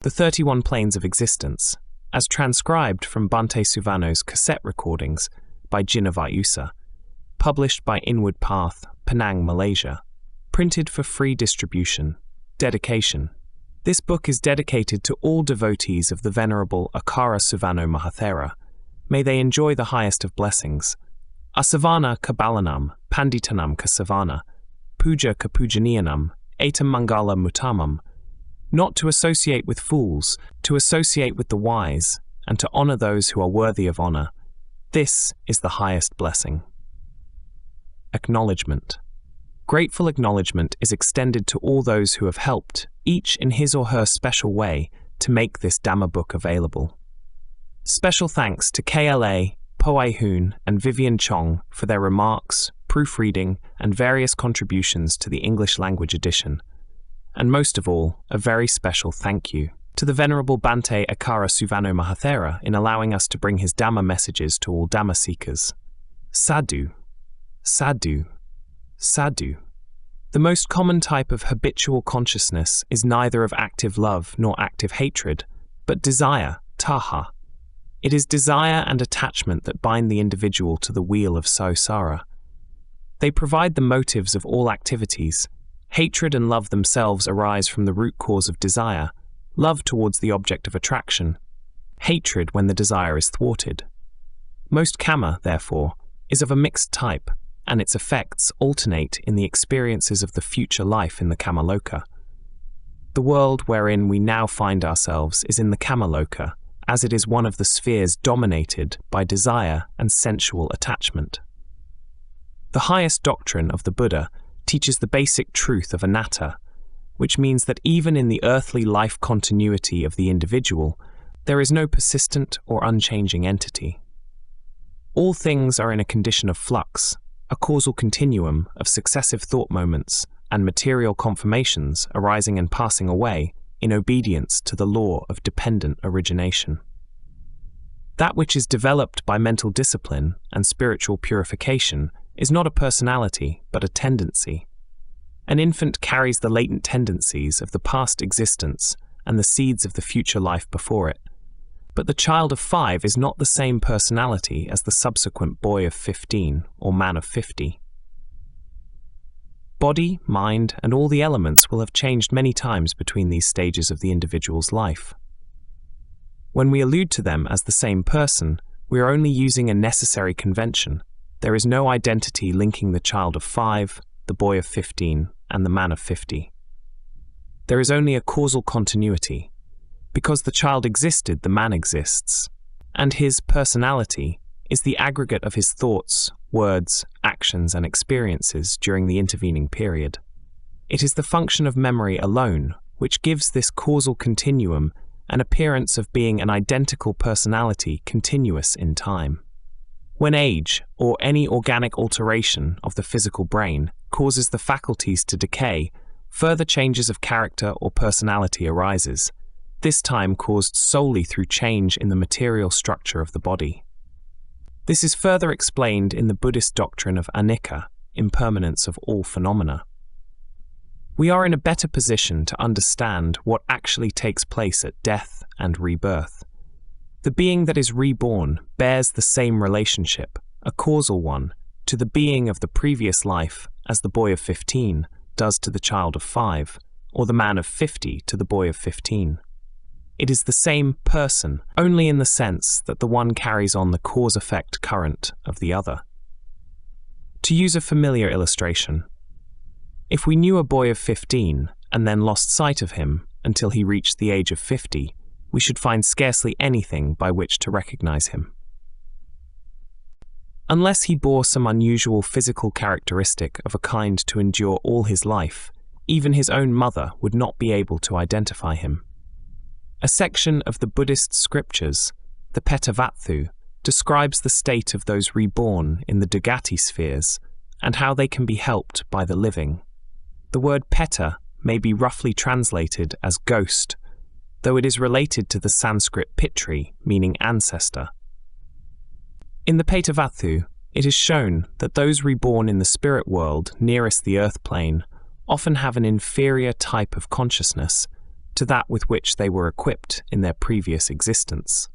The 31 Planes of Existence, as transcribed from Bhante Suvanno's cassette recordings by Jinavayusa, published by Inward Path, Penang, Malaysia, printed for free distribution. Dedication. This book is dedicated to all devotees of the Venerable Akara Suvanno Mahathera. May they enjoy the highest of blessings. Asavana Kabalanam, Panditanam Kasavana, Puja Kapujaniyanam, Etam Mangala Mutamam. Not to associate with fools, to associate with the wise, and to honor those who are worthy of honor. This is the highest blessing. Acknowledgement. Grateful acknowledgement is extended to all those who have helped, each in his or her special way, to make this Dhamma book available. Special thanks to KLA, Poai Hoon, and Vivian Chong for their remarks, proofreading, and various contributions to the English language edition. And most of all, a very special thank you to the Venerable Bhante Akara Suvanno Mahathera in allowing us to bring his Dhamma messages to all Dhamma seekers. Sadhu, sadhu, sadhu. The most common type of habitual consciousness is neither of active love nor active hatred, but desire, taha. It is desire and attachment that bind the individual to the wheel of samsara. They provide the motives of all activities. Hatred and love themselves arise from the root cause of desire, love towards the object of attraction, hatred when the desire is thwarted. Most kama, therefore, is of a mixed type, and its effects alternate in the experiences of the future life in the Kamaloka. The world wherein we now find ourselves is in the Kamaloka, as it is one of the spheres dominated by desire and sensual attachment. The highest doctrine of the Buddha teaches the basic truth of anatta, which means that even in the earthly life continuity of the individual, there is no persistent or unchanging entity. All things are in a condition of flux, a causal continuum of successive thought moments and material conformations arising and passing away in obedience to the law of dependent origination. That which is developed by mental discipline and spiritual purification is not a personality, but a tendency. An infant carries the latent tendencies of the past existence and the seeds of the future life before it. But the child of 5 is not the same personality as the subsequent boy of 15 or man of 50. Body, mind, and all the elements will have changed many times between these stages of the individual's life. When we allude to them as the same person, we are only using a necessary convention. There is no identity linking the child of 5, the boy of 15, and the man of 50. There is only a causal continuity. Because the child existed, the man exists, and his personality is the aggregate of his thoughts, words, actions, and experiences during the intervening period. It is the function of memory alone which gives this causal continuum an appearance of being an identical personality continuous in time. When age, or any organic alteration of the physical brain, causes the faculties to decay, further changes of character or personality arises, this time caused solely through change in the material structure of the body. This is further explained in the Buddhist doctrine of anicca, impermanence of all phenomena. We are in a better position to understand what actually takes place at death and rebirth. The being that is reborn bears the same relationship, a causal one, to the being of the previous life as the boy of 15 does to the child of 5, or the man of 50 to the boy of 15. It is the same person, only in the sense that the one carries on the cause-effect current of the other. To use a familiar illustration, if we knew a boy of 15 and then lost sight of him until he reached the age of 50, we should find scarcely anything by which to recognize him. Unless he bore some unusual physical characteristic of a kind to endure all his life, even his own mother would not be able to identify him. A section of the Buddhist scriptures, the Theravāda, describes the state of those reborn in the Dugati spheres and how they can be helped by the living. The word peta may be roughly translated as ghost, though it is related to the Sanskrit pitri, meaning ancestor. In the Theravāda, it is shown that those reborn in the spirit world nearest the earth plane often have an inferior type of consciousness, to that with which they were equipped in their previous existence.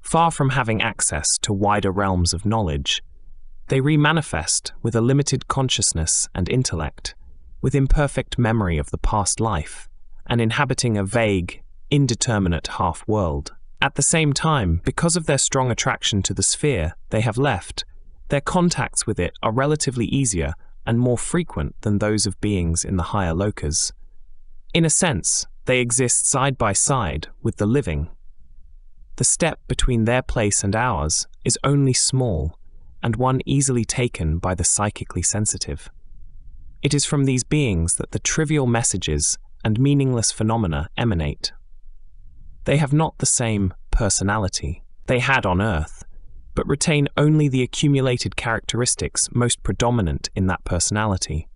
Far from having access to wider realms of knowledge, they remanifest with a limited consciousness and intellect, with imperfect memory of the past life, and inhabiting a vague, indeterminate half-world. At the same time, because of their strong attraction to the sphere they have left, their contacts with it are relatively easier and more frequent than those of beings in the higher lokas. In a sense, they exist side by side with the living. The step between their place and ours is only small, and one easily taken by the psychically sensitive. It is from these beings that the trivial messages and meaningless phenomena emanate. They have not the same personality they had on Earth, but retain only the accumulated characteristics most predominant in that personality.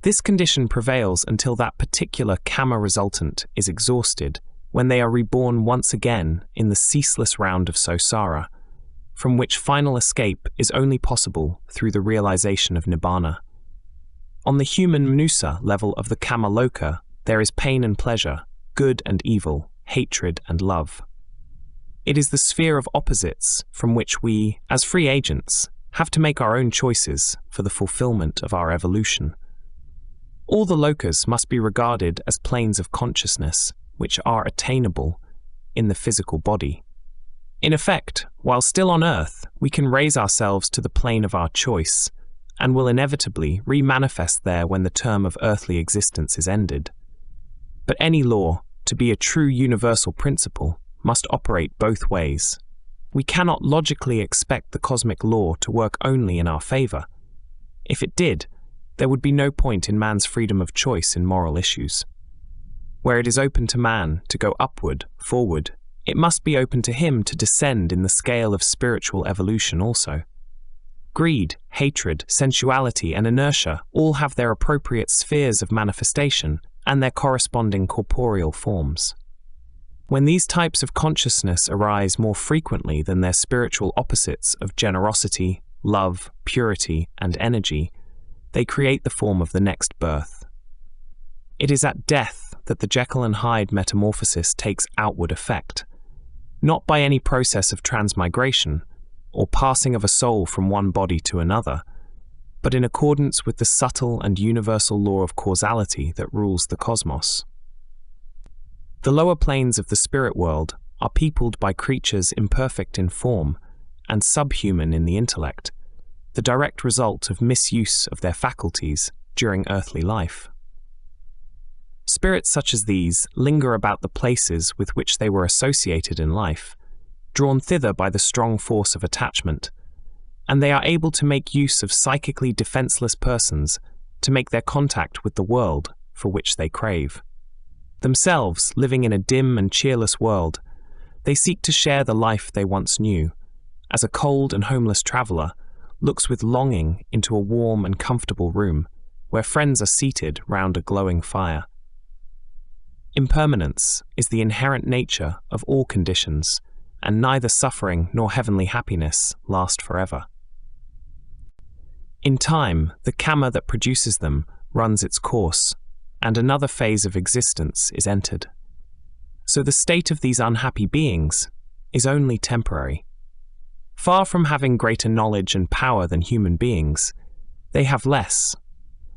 This condition prevails until that particular karma resultant is exhausted, when they are reborn once again in the ceaseless round of samsara, from which final escape is only possible through the realization of nibbana. On the human manusa level of the kama loka, there is pain and pleasure, good and evil, hatred and love. It is the sphere of opposites from which we, as free agents, have to make our own choices for the fulfillment of our evolution. All the lokas must be regarded as planes of consciousness, which are attainable in the physical body. In effect, while still on Earth, we can raise ourselves to the plane of our choice, and will inevitably remanifest there when the term of earthly existence is ended. But any law, to be a true universal principle, must operate both ways. We cannot logically expect the cosmic law to work only in our favor. If it did, there would be no point in man's freedom of choice in moral issues. Where it is open to man to go upward, forward, it must be open to him to descend in the scale of spiritual evolution also. Greed, hatred, sensuality, and inertia all have their appropriate spheres of manifestation and their corresponding corporeal forms. When these types of consciousness arise more frequently than their spiritual opposites of generosity, love, purity, and energy, they create the form of the next birth. It is at death that the Jekyll and Hyde metamorphosis takes outward effect, not by any process of transmigration or passing of a soul from one body to another, but in accordance with the subtle and universal law of causality that rules the cosmos. The lower planes of the spirit world are peopled by creatures imperfect in form and subhuman in the intellect, the direct result of misuse of their faculties during earthly life. Spirits such as these linger about the places with which they were associated in life, drawn thither by the strong force of attachment, and they are able to make use of psychically defenseless persons to make their contact with the world for which they crave. Themselves living in a dim and cheerless world, they seek to share the life they once knew, as a cold and homeless traveller looks with longing into a warm and comfortable room where friends are seated round a glowing fire. Impermanence is the inherent nature of all conditions, and neither suffering nor heavenly happiness last forever. In time, the karma that produces them runs its course, and another phase of existence is entered. So the state of these unhappy beings is only temporary. Far from having greater knowledge and power than human beings, they have less,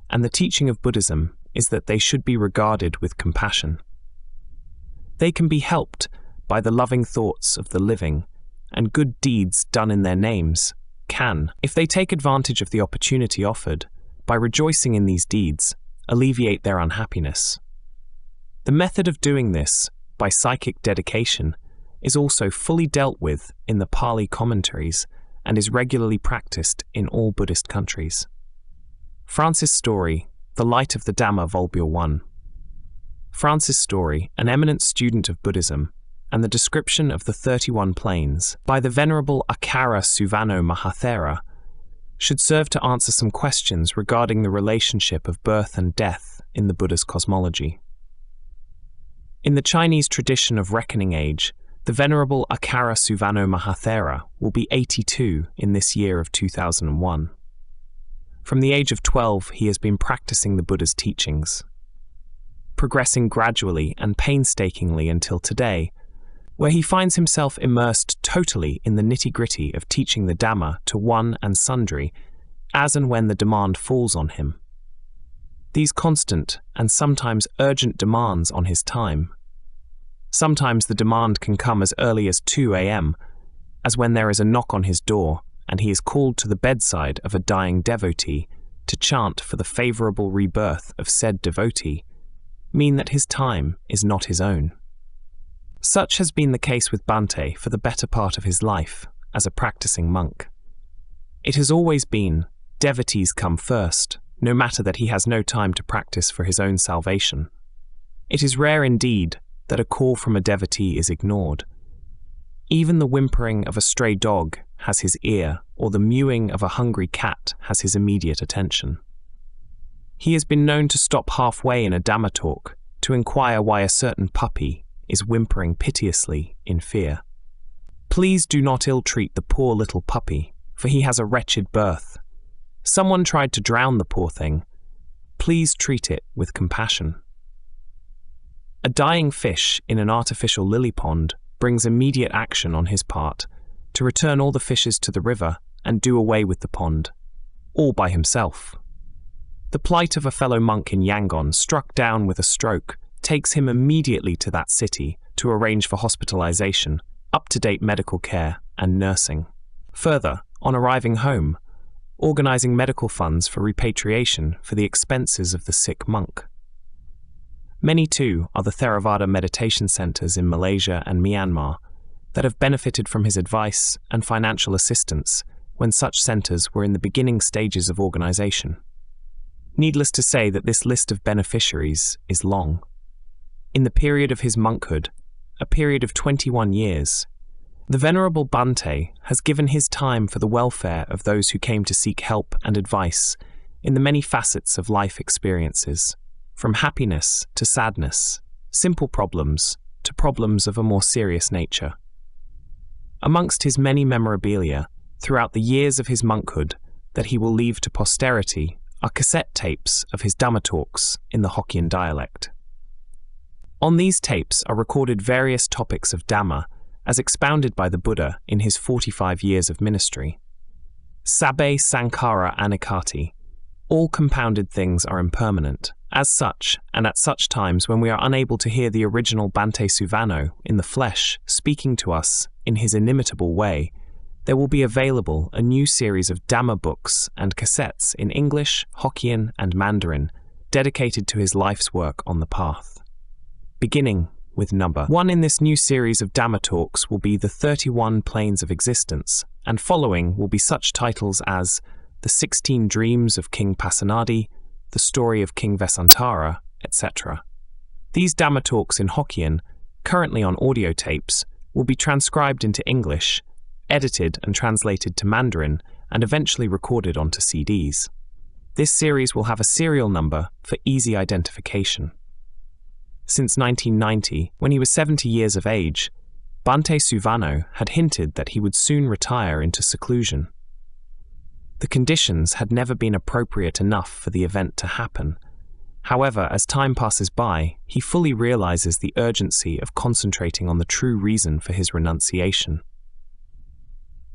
and the teaching of Buddhism is that they should be regarded with compassion. They can be helped by the loving thoughts of the living, and good deeds done in their names can, if they take advantage of the opportunity offered, by rejoicing in these deeds, alleviate their unhappiness. The method of doing this, by psychic dedication, is also fully dealt with in the Pali commentaries and is regularly practiced in all Buddhist countries. Francis Story, The Light of the Dhamma, Volume 1. Francis Story, an eminent student of Buddhism, and the description of the 31 planes by the Venerable Akara Suvanno Mahathera should serve to answer some questions regarding the relationship of birth and death in the Buddha's cosmology. In the Chinese tradition of reckoning age, the Venerable Akara Suvanno Mahathera will be 82 in this year of 2001. From the age of 12, he has been practicing the Buddha's teachings. progressing gradually and painstakingly until today, where he finds himself immersed totally in the nitty-gritty of teaching the Dhamma to one and sundry, as and when the demand falls on him. These constant and sometimes urgent demands on his time. Sometimes the demand can come as early as 2 a.m., as when there is a knock on his door and he is called to the bedside of a dying devotee to chant for the favorable rebirth of said devotee, mean that his time is not his own. Such has been the case with Bhante for the better part of his life as a practicing monk. It has always been, devotees come first, no matter that he has no time to practice for his own salvation. It is rare indeed that a call from a devotee is ignored. Even the whimpering of a stray dog has his ear, or the mewing of a hungry cat has his immediate attention. He has been known to stop halfway in a Dhamma talk to inquire why a certain puppy is whimpering piteously in fear. Please do not ill-treat the poor little puppy, for he has a wretched birth. Someone tried to drown the poor thing. Please treat it with compassion. A dying fish in an artificial lily pond brings immediate action on his part to return all the fishes to the river and do away with the pond, all by himself. The plight of a fellow monk in Yangon, struck down with a stroke, takes him immediately to that city to arrange for hospitalization, up-to-date medical care, and nursing. Further, on arriving home, organizing medical funds for repatriation for the expenses of the sick monk. Many, too, are the Theravāda meditation centers in Malaysia and Myanmar that have benefited from his advice and financial assistance when such centers were in the beginning stages of organization. Needless to say that this list of beneficiaries is long. In the period of his monkhood, a period of 21 years, the Venerable Bhante has given his time for the welfare of those who came to seek help and advice in the many facets of life experiences, from happiness to sadness, simple problems to problems of a more serious nature. Amongst his many memorabilia throughout the years of his monkhood that he will leave to posterity are cassette tapes of his Dhamma talks in the Hokkien dialect. On these tapes are recorded various topics of Dhamma as expounded by the Buddha in his 45 years of ministry. Sabbe sankhara anicati, all compounded things are impermanent. As such, and at such times when we are unable to hear the original Bhante Suvanno in the flesh speaking to us in his inimitable way, there will be available a new series of Dhamma books and cassettes in English, Hokkien, and Mandarin dedicated to his life's work on the path. Beginning with number 1 in this new series of Dhamma talks will be the 31 Planes of Existence, and following will be such titles as The 16 Dreams of King Pasenadi, The Story of King Vesantara, etc. These Dhamma talks in Hokkien, currently on audio tapes, will be transcribed into English, edited and translated to Mandarin, and eventually recorded onto CDs. This series will have a serial number for easy identification. Since 1990, when he was 70 years of age, Bhante Suvanno had hinted that he would soon retire into seclusion. The conditions had never been appropriate enough for the event to happen. However, as time passes by, he fully realizes the urgency of concentrating on the true reason for his renunciation.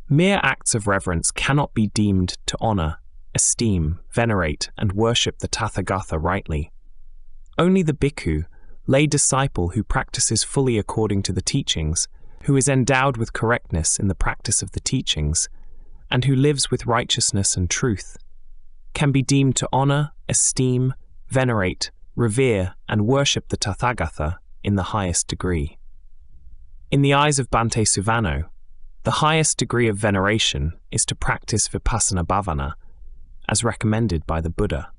Mere acts of reverence cannot be deemed to honor, esteem, venerate, and worship the Tathagata rightly. Only the bhikkhu, lay disciple who practices fully according to the teachings, who is endowed with correctness in the practice of the teachings, and who lives with righteousness and truth, can be deemed to honor, esteem, venerate, revere, and worship the Tathagata in the highest degree. In the eyes of Bhante Suvanno, the highest degree of veneration is to practice vipassana bhavana, as recommended by the Buddha.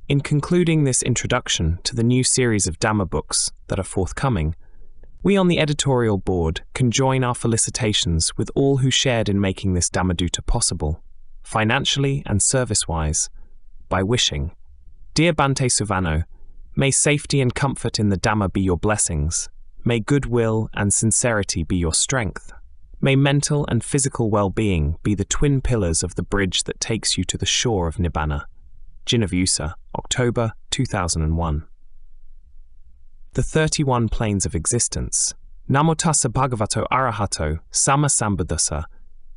In concluding this introduction to the new series of Dhamma books that are forthcoming, we on the editorial board can join our felicitations with all who shared in making this Dhammadutta possible, financially and service-wise, by wishing, Dear Bhante Suvanno, may safety and comfort in the Dhamma be your blessings, may goodwill and sincerity be your strength, may mental and physical well-being be the twin pillars of the bridge that takes you to the shore of Nibbana. Jinavusa, October 2001. the 31 planes of existence. Namo tassa bhagavato arahato sama sambuddhassa.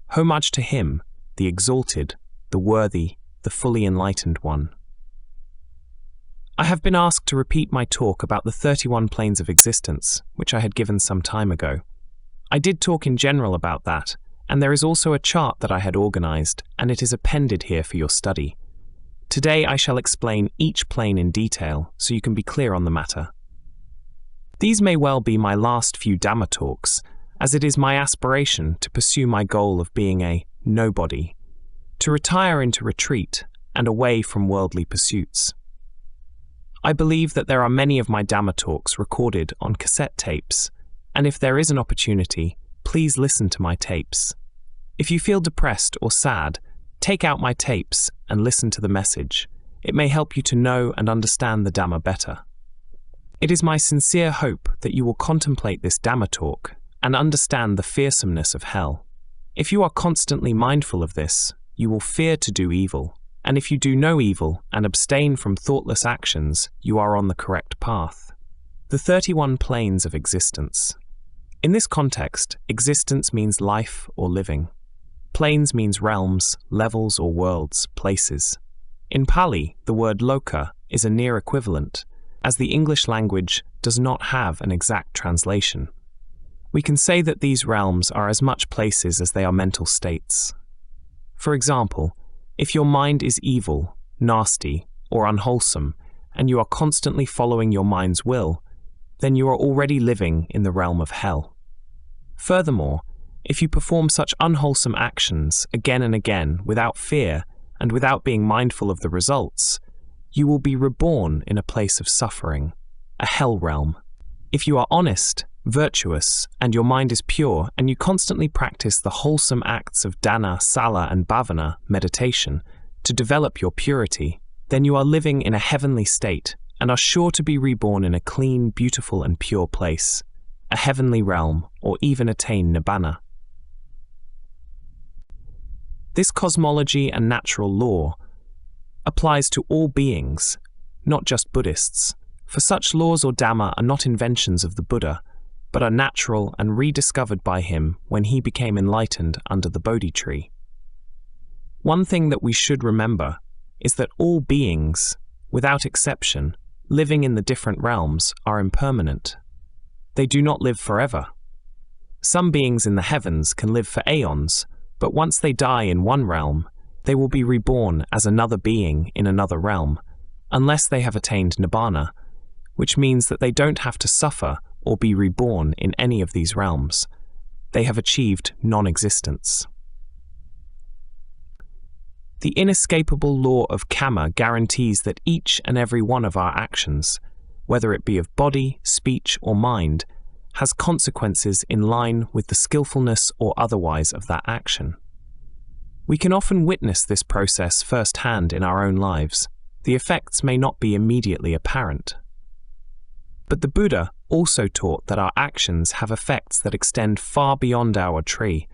Homage to him, the exalted, the worthy, the fully enlightened one. I have been asked to repeat my talk about the 31 planes of existence, which I had given some time ago. I did talk in general about that, and there is also a chart that I had organized, and it is appended here for your study. Today I shall explain each plane in detail, so you can be clear on the matter. These may well be my last few Dhamma talks, as it is my aspiration to pursue my goal of being a nobody, to retire into retreat and away from worldly pursuits. I believe that there are many of my Dhamma talks recorded on cassette tapes, and if there is an opportunity, please listen to my tapes. If you feel depressed or sad, take out my tapes and listen to the message. It may help you to know and understand the Dhamma better. It is my sincere hope that you will contemplate this Dhamma talk and understand the fearsomeness of hell. If you are constantly mindful of this, you will fear to do evil, and if you do no evil and abstain from thoughtless actions, you are on the correct path. The 31 planes of existence. In this context, existence means life or living. Planes means realms, levels or worlds, places. In Pali, the word loka is a near equivalent, as the English language does not have an exact translation. We can say that these realms are as much places as they are mental states. For example, if your mind is evil, nasty, or unwholesome, and you are constantly following your mind's will, then you are already living in the realm of hell. Furthermore, if you perform such unwholesome actions again and again without fear and without being mindful of the results, you will be reborn in a place of suffering, a hell realm. If you are honest, virtuous, and your mind is pure, and you constantly practice the wholesome acts of dana, sala, and bhavana, meditation, to develop your purity, then you are living in a heavenly state and are sure to be reborn in a clean, beautiful, and pure place, a heavenly realm, or even attain nibbana. This cosmology and natural law applies to all beings, not just Buddhists, for such laws or Dhamma are not inventions of the Buddha, but are natural and rediscovered by him when he became enlightened under the Bodhi tree. One thing that we should remember is that all beings, without exception, living in the different realms are impermanent. They do not live forever. Some beings in the heavens can live for aeons, but once they die in one realm, they will be reborn as another being in another realm, unless they have attained nibbana, which means that they don't have to suffer or be reborn in any of these realms. They have achieved non-existence. The inescapable law of karma guarantees that each and every one of our actions, whether it be of body, speech, or mind, has consequences in line with the skillfulness or otherwise of that action. We can often witness this process firsthand in our own lives. The effects may not be immediately apparent. But the Buddha also taught that our actions have effects that extend far beyond our tree,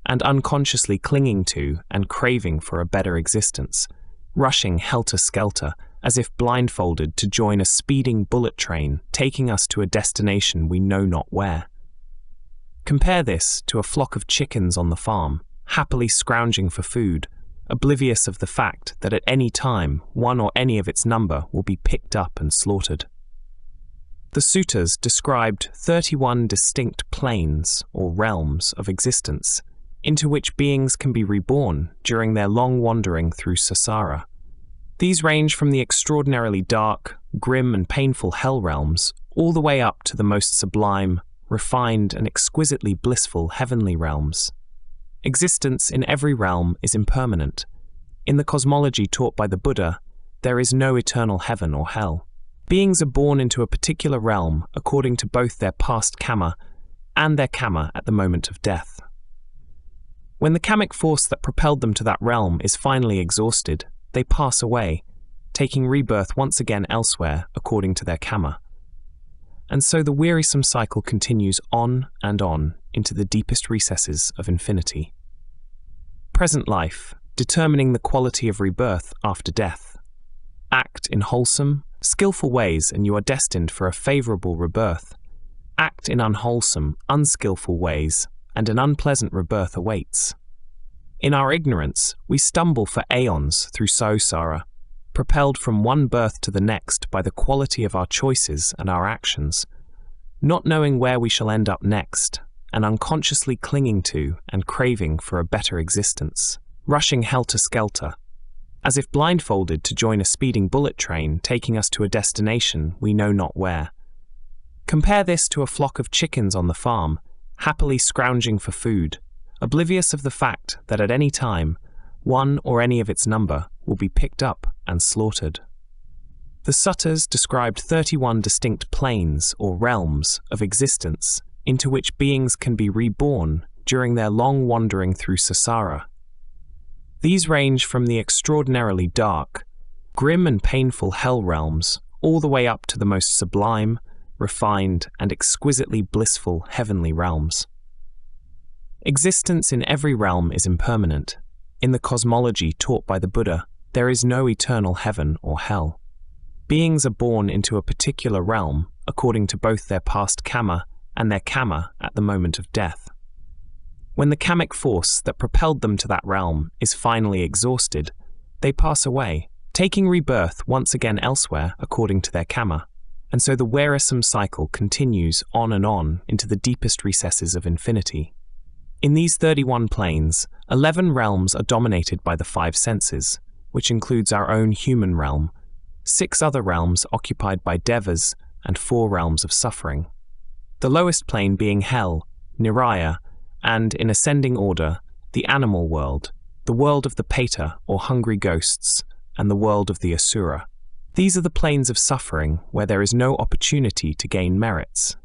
and unconsciously clinging to and craving for a better existence, rushing helter-skelter, as if blindfolded to join a speeding bullet train taking us to a destination we know not where. Compare this to a flock of chickens on the farm, happily scrounging for food, oblivious of the fact that at any time one or any of its number will be picked up and slaughtered. The suttas described 31 distinct planes or realms of existence into which beings can be reborn during their long wandering through samsara. These range from the extraordinarily dark, grim and painful hell realms all the way up to the most sublime, refined and exquisitely blissful heavenly realms. Existence in every realm is impermanent. In the cosmology taught by the Buddha, there is no eternal heaven or hell. Beings are born into a particular realm according to both their past karma and their karma at the moment of death. When the kamic force that propelled them to that realm is finally exhausted, they pass away, taking rebirth once again elsewhere according to their karma. And so the wearisome cycle continues on and on into the deepest recesses of infinity. Present life, determining the quality of rebirth after death. Act in wholesome skillful ways and you are destined for a favorable rebirth. Act in unwholesome, unskillful ways, and an unpleasant rebirth awaits. In our ignorance, we stumble for aeons through samsara, propelled from one birth to the next by the quality of our choices and our actions, not knowing where we shall end up next, and unconsciously clinging to and craving for a better existence, rushing helter-skelter, as if blindfolded to join a speeding bullet train taking us to a destination we know not where. Compare this to a flock of chickens on the farm, happily scrounging for food, oblivious of the fact that at any time, one or any of its number will be picked up and slaughtered. The suttas described 31 distinct planes or realms of existence into which beings can be reborn during their long wandering through samsara. These range from the extraordinarily dark, grim and painful hell realms all the way up to the most sublime, refined, and exquisitely blissful heavenly realms. Existence in every realm is impermanent. In the cosmology taught by the Buddha, there is no eternal heaven or hell. Beings are born into a particular realm according to both their past karma and their karma at the moment of death. When the kamic force that propelled them to that realm is finally exhausted, they pass away, taking rebirth once again elsewhere according to their karma, and so the wearisome cycle continues on and on into the deepest recesses of infinity. In these 31 planes, 11 realms are dominated by the 5 senses, which includes our own human realm, 6 other realms occupied by devas, and 4 realms of suffering. The lowest plane being hell, niraya, and, in ascending order, the animal world, the world of the Peta or hungry ghosts, and the world of the Asura. These are the planes of suffering where there is no opportunity to gain merits.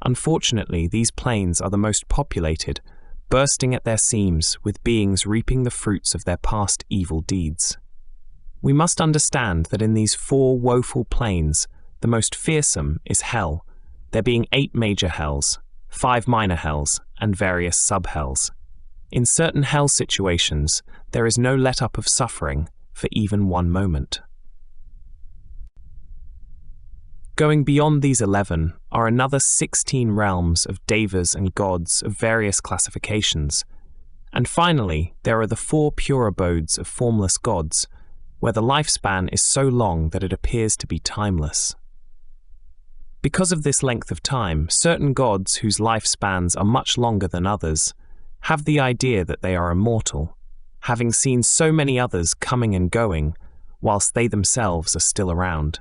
Unfortunately, these planes are the most populated, bursting at their seams with beings reaping the fruits of their past evil deeds. We must understand that in these 4 woeful planes, the most fearsome is hell, there being 8 major hells, 5 minor hells, and various sub-hells. In certain hell situations, there is no let-up of suffering for even one moment. Going beyond these 11 are another 16 realms of devas and gods of various classifications. And finally, there are the 4 pure abodes of formless gods, where the lifespan is so long that it appears to be timeless. Because of this length of time, certain gods whose lifespans are much longer than others have the idea that they are immortal, having seen so many others coming and going, whilst they themselves are still around.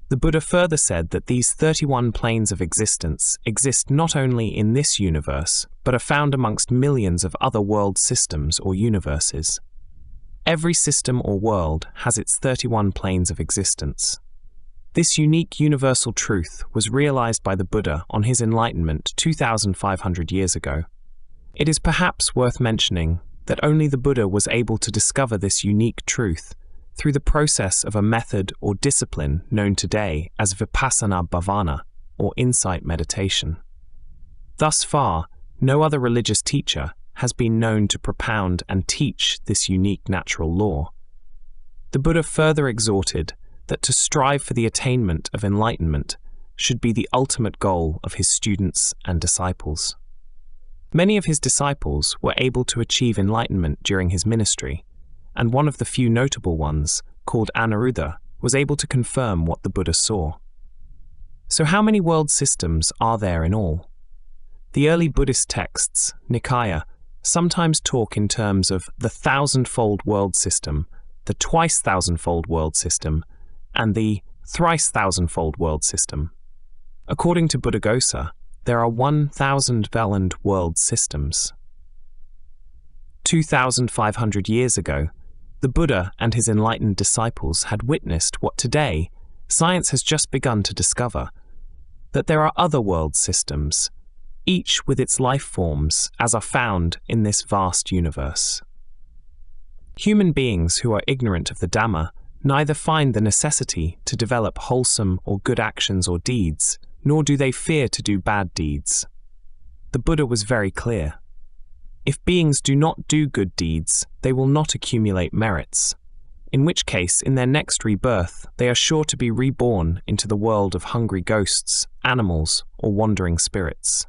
The Buddha further said that these 31 planes of existence exist not only in this universe, but are found amongst millions of other world systems or universes. Every system or world has its 31 planes of existence. This unique universal truth was realized by the Buddha on his enlightenment 2,500 years ago. It is perhaps worth mentioning that only the Buddha was able to discover this unique truth through the process of a method or discipline known today as vipassana bhavana, or insight meditation. Thus far, no other religious teacher has been known to propound and teach this unique natural law. The Buddha further exhorted that to strive for the attainment of enlightenment should be the ultimate goal of his students and disciples. Many of his disciples were able to achieve enlightenment during his ministry, and one of the few notable ones, called Anuruddha, was able to confirm what the Buddha saw. So how many world systems are there in all? The early Buddhist texts, Nikaya, sometimes talk in terms of the 1,000-fold world system, the twice-thousand-fold world system, and the thrice-thousand-fold world system. According to Buddhaghosa, there are 1,000 Valand world systems. 2,500 years ago, the Buddha and his enlightened disciples had witnessed what today science has just begun to discover, that there are other world systems, each with its life forms as are found in this vast universe. Human beings who are ignorant of the Dhamma neither find the necessity to develop wholesome or good actions or deeds, nor do they fear to do bad deeds. The Buddha was very clear. If beings do not do good deeds, they will not accumulate merits. in which case, in their next rebirth, they are sure to be reborn into the world of hungry ghosts, animals, or wandering spirits.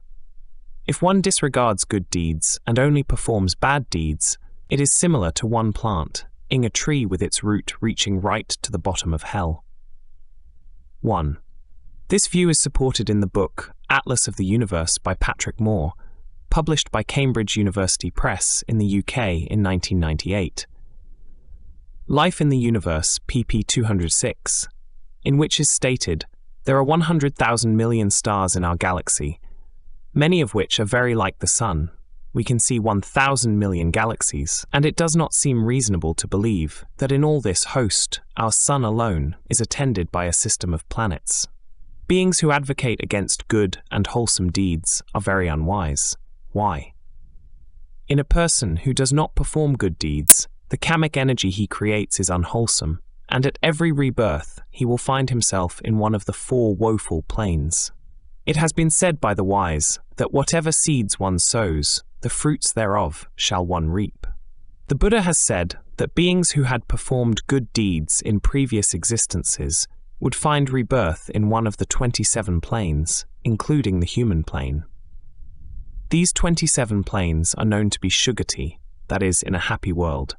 If one disregards good deeds and only performs bad deeds, it is similar to one planting a tree with its root reaching right to the bottom of hell. 1. This view is supported in the book Atlas of the Universe by Patrick Moore, published by Cambridge University Press in the UK in 1998. Life in the Universe, pp. 206, in which is stated, there are 100,000 million stars in our galaxy, many of which are very like the Sun. We can see 1,000 million galaxies, and it does not seem reasonable to believe that in all this host, our Sun alone is attended by a system of planets. Beings who advocate against good and wholesome deeds are very unwise. Why? In a person who does not perform good deeds, the kamic energy he creates is unwholesome, and at every rebirth he will find himself in one of the 4 woeful planes. It has been said by the wise that whatever seeds one sows, the fruits thereof shall one reap. The Buddha has said that beings who had performed good deeds in previous existences would find rebirth in one of the 27 planes, including the human plane. These 27 planes are known to be Sugati, that is, in a happy world.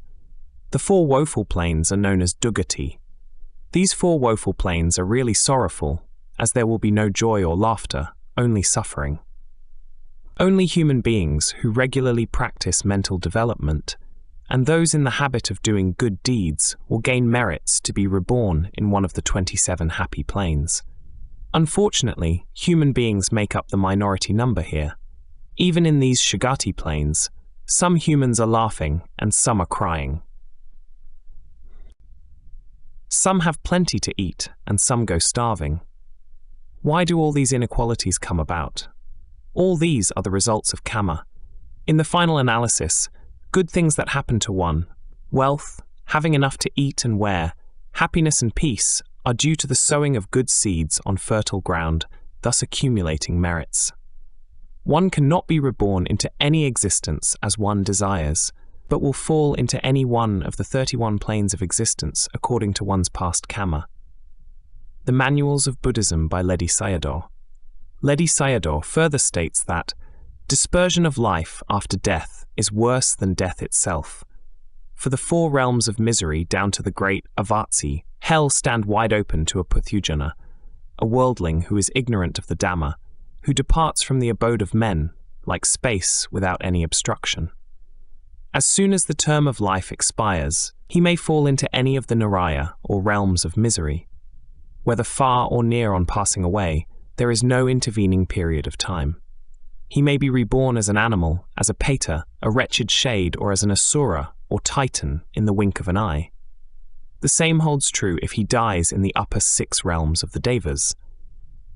The 4 woeful planes are known as Dugati. These 4 woeful planes are really sorrowful, as there will be no joy or laughter, only suffering. Only human beings who regularly practice mental development, and those in the habit of doing good deeds, will gain merits to be reborn in one of the 27 happy planes. Unfortunately, human beings make up the minority number here. Even in these Sugati planes, some humans are laughing and some are crying. Some have plenty to eat and some go starving. Why do all these inequalities come about? All these are the results of karma. In the final analysis, good things that happen to one, wealth, having enough to eat and wear, happiness and peace, are due to the sowing of good seeds on fertile ground, thus accumulating merits. One cannot be reborn into any existence as one desires, but will fall into any one of the 31 planes of existence according to one's past karma. The Manuals of Buddhism by Ledi Sayadaw. Ledi Sayadaw further states that dispersion of life after death is worse than death itself. For the 4 realms of misery down to the great Avatsi, hell stand wide open to a Puthujana, a worldling who is ignorant of the Dhamma, who departs from the abode of men, like space without any obstruction. As soon as the term of life expires, he may fall into any of the Naraya, or realms of misery. Whether far or near on passing away, there is no intervening period of time. He may be reborn as an animal, as a pater, a wretched shade, or as an asura, or titan, in the wink of an eye. The same holds true if he dies in the upper 6 realms of the Devas.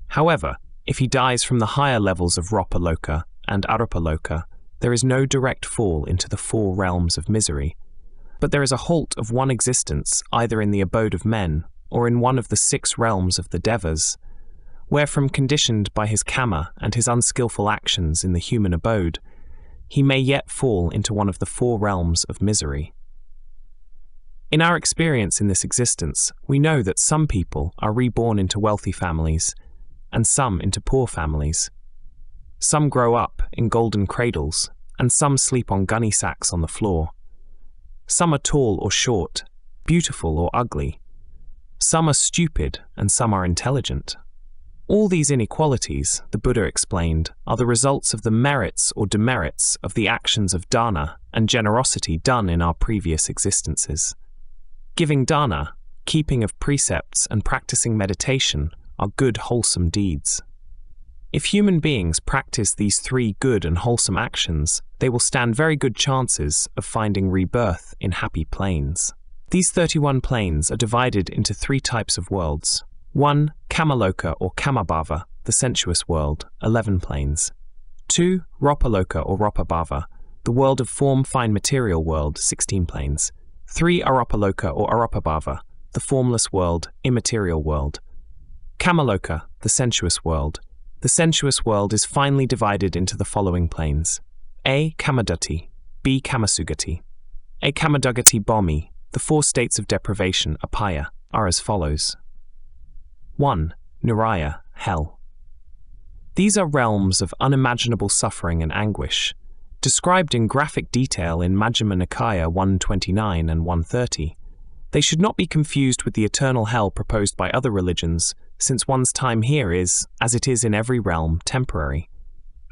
However, if he dies from the higher levels of Rupaloka and Arupaloka, there is no direct fall into the 4 realms of misery, but there is a halt of one existence either in the abode of men or in one of the 6 realms of the Devas, where from conditioned by his karma and his unskillful actions in the human abode, he may yet fall into one of the 4 realms of misery. In our experience in this existence, we know that some people are reborn into wealthy families, and some into poor families. Some grow up in golden cradles, and some sleep on gunny sacks on the floor. Some are tall or short, beautiful or ugly. Some are stupid, and some are intelligent. All these inequalities, the Buddha explained, are the results of the merits or demerits of the actions of dana and generosity done in our previous existences. Giving dana, keeping of precepts, and practicing meditation are good, wholesome deeds. If human beings practice these 3 good and wholesome actions, they will stand very good chances of finding rebirth in happy planes. These 31 planes are divided into 3 types of worlds. 1. Kamaloka or Kamabhava, the sensuous world, 11 planes. 2. Rupaloka or Rupabhava, the world of form fine material world, 16 planes. 3. Arupaloka or Arupabhava, the formless world, immaterial world. Kamaloka, the sensuous world. The sensuous world is finely divided into the following planes. A. Kamadati, B. Kamasugati. A. Kamadugati Bhumi, the 4 states of deprivation, apaya, are as follows. 1. Niraya, hell. These are realms of unimaginable suffering and anguish, described in graphic detail in Majjhima Nikaya 129 and 130. They should not be confused with the eternal hell proposed by other religions, since one's time here is, as it is in every realm, temporary.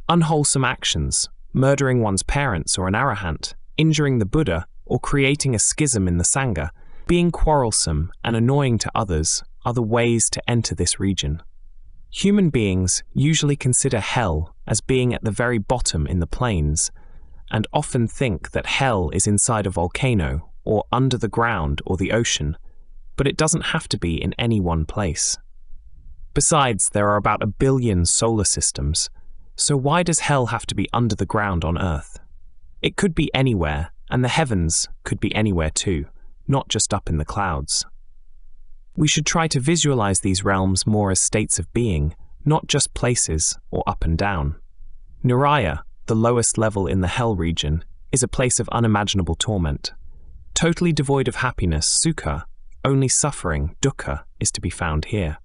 Unwholesome actions, murdering one's parents or an arahant, injuring the Buddha, or creating a schism in the Sangha, being quarrelsome and annoying to others, are the ways to enter this region. Human beings usually consider hell as being at the very bottom in the plains, and often think that hell is inside a volcano, or under the ground or the ocean, but it doesn't have to be in any one place. Besides, there are about 1 billion solar systems, so why does hell have to be under the ground on Earth? It could be anywhere, and the heavens could be anywhere too, not just up in the clouds. We should try to visualize these realms more as states of being, not just places or up and down. Niraya, the lowest level in the hell region, is a place of unimaginable torment. Totally devoid of happiness, sukha, only suffering, dukkha, is to be found here.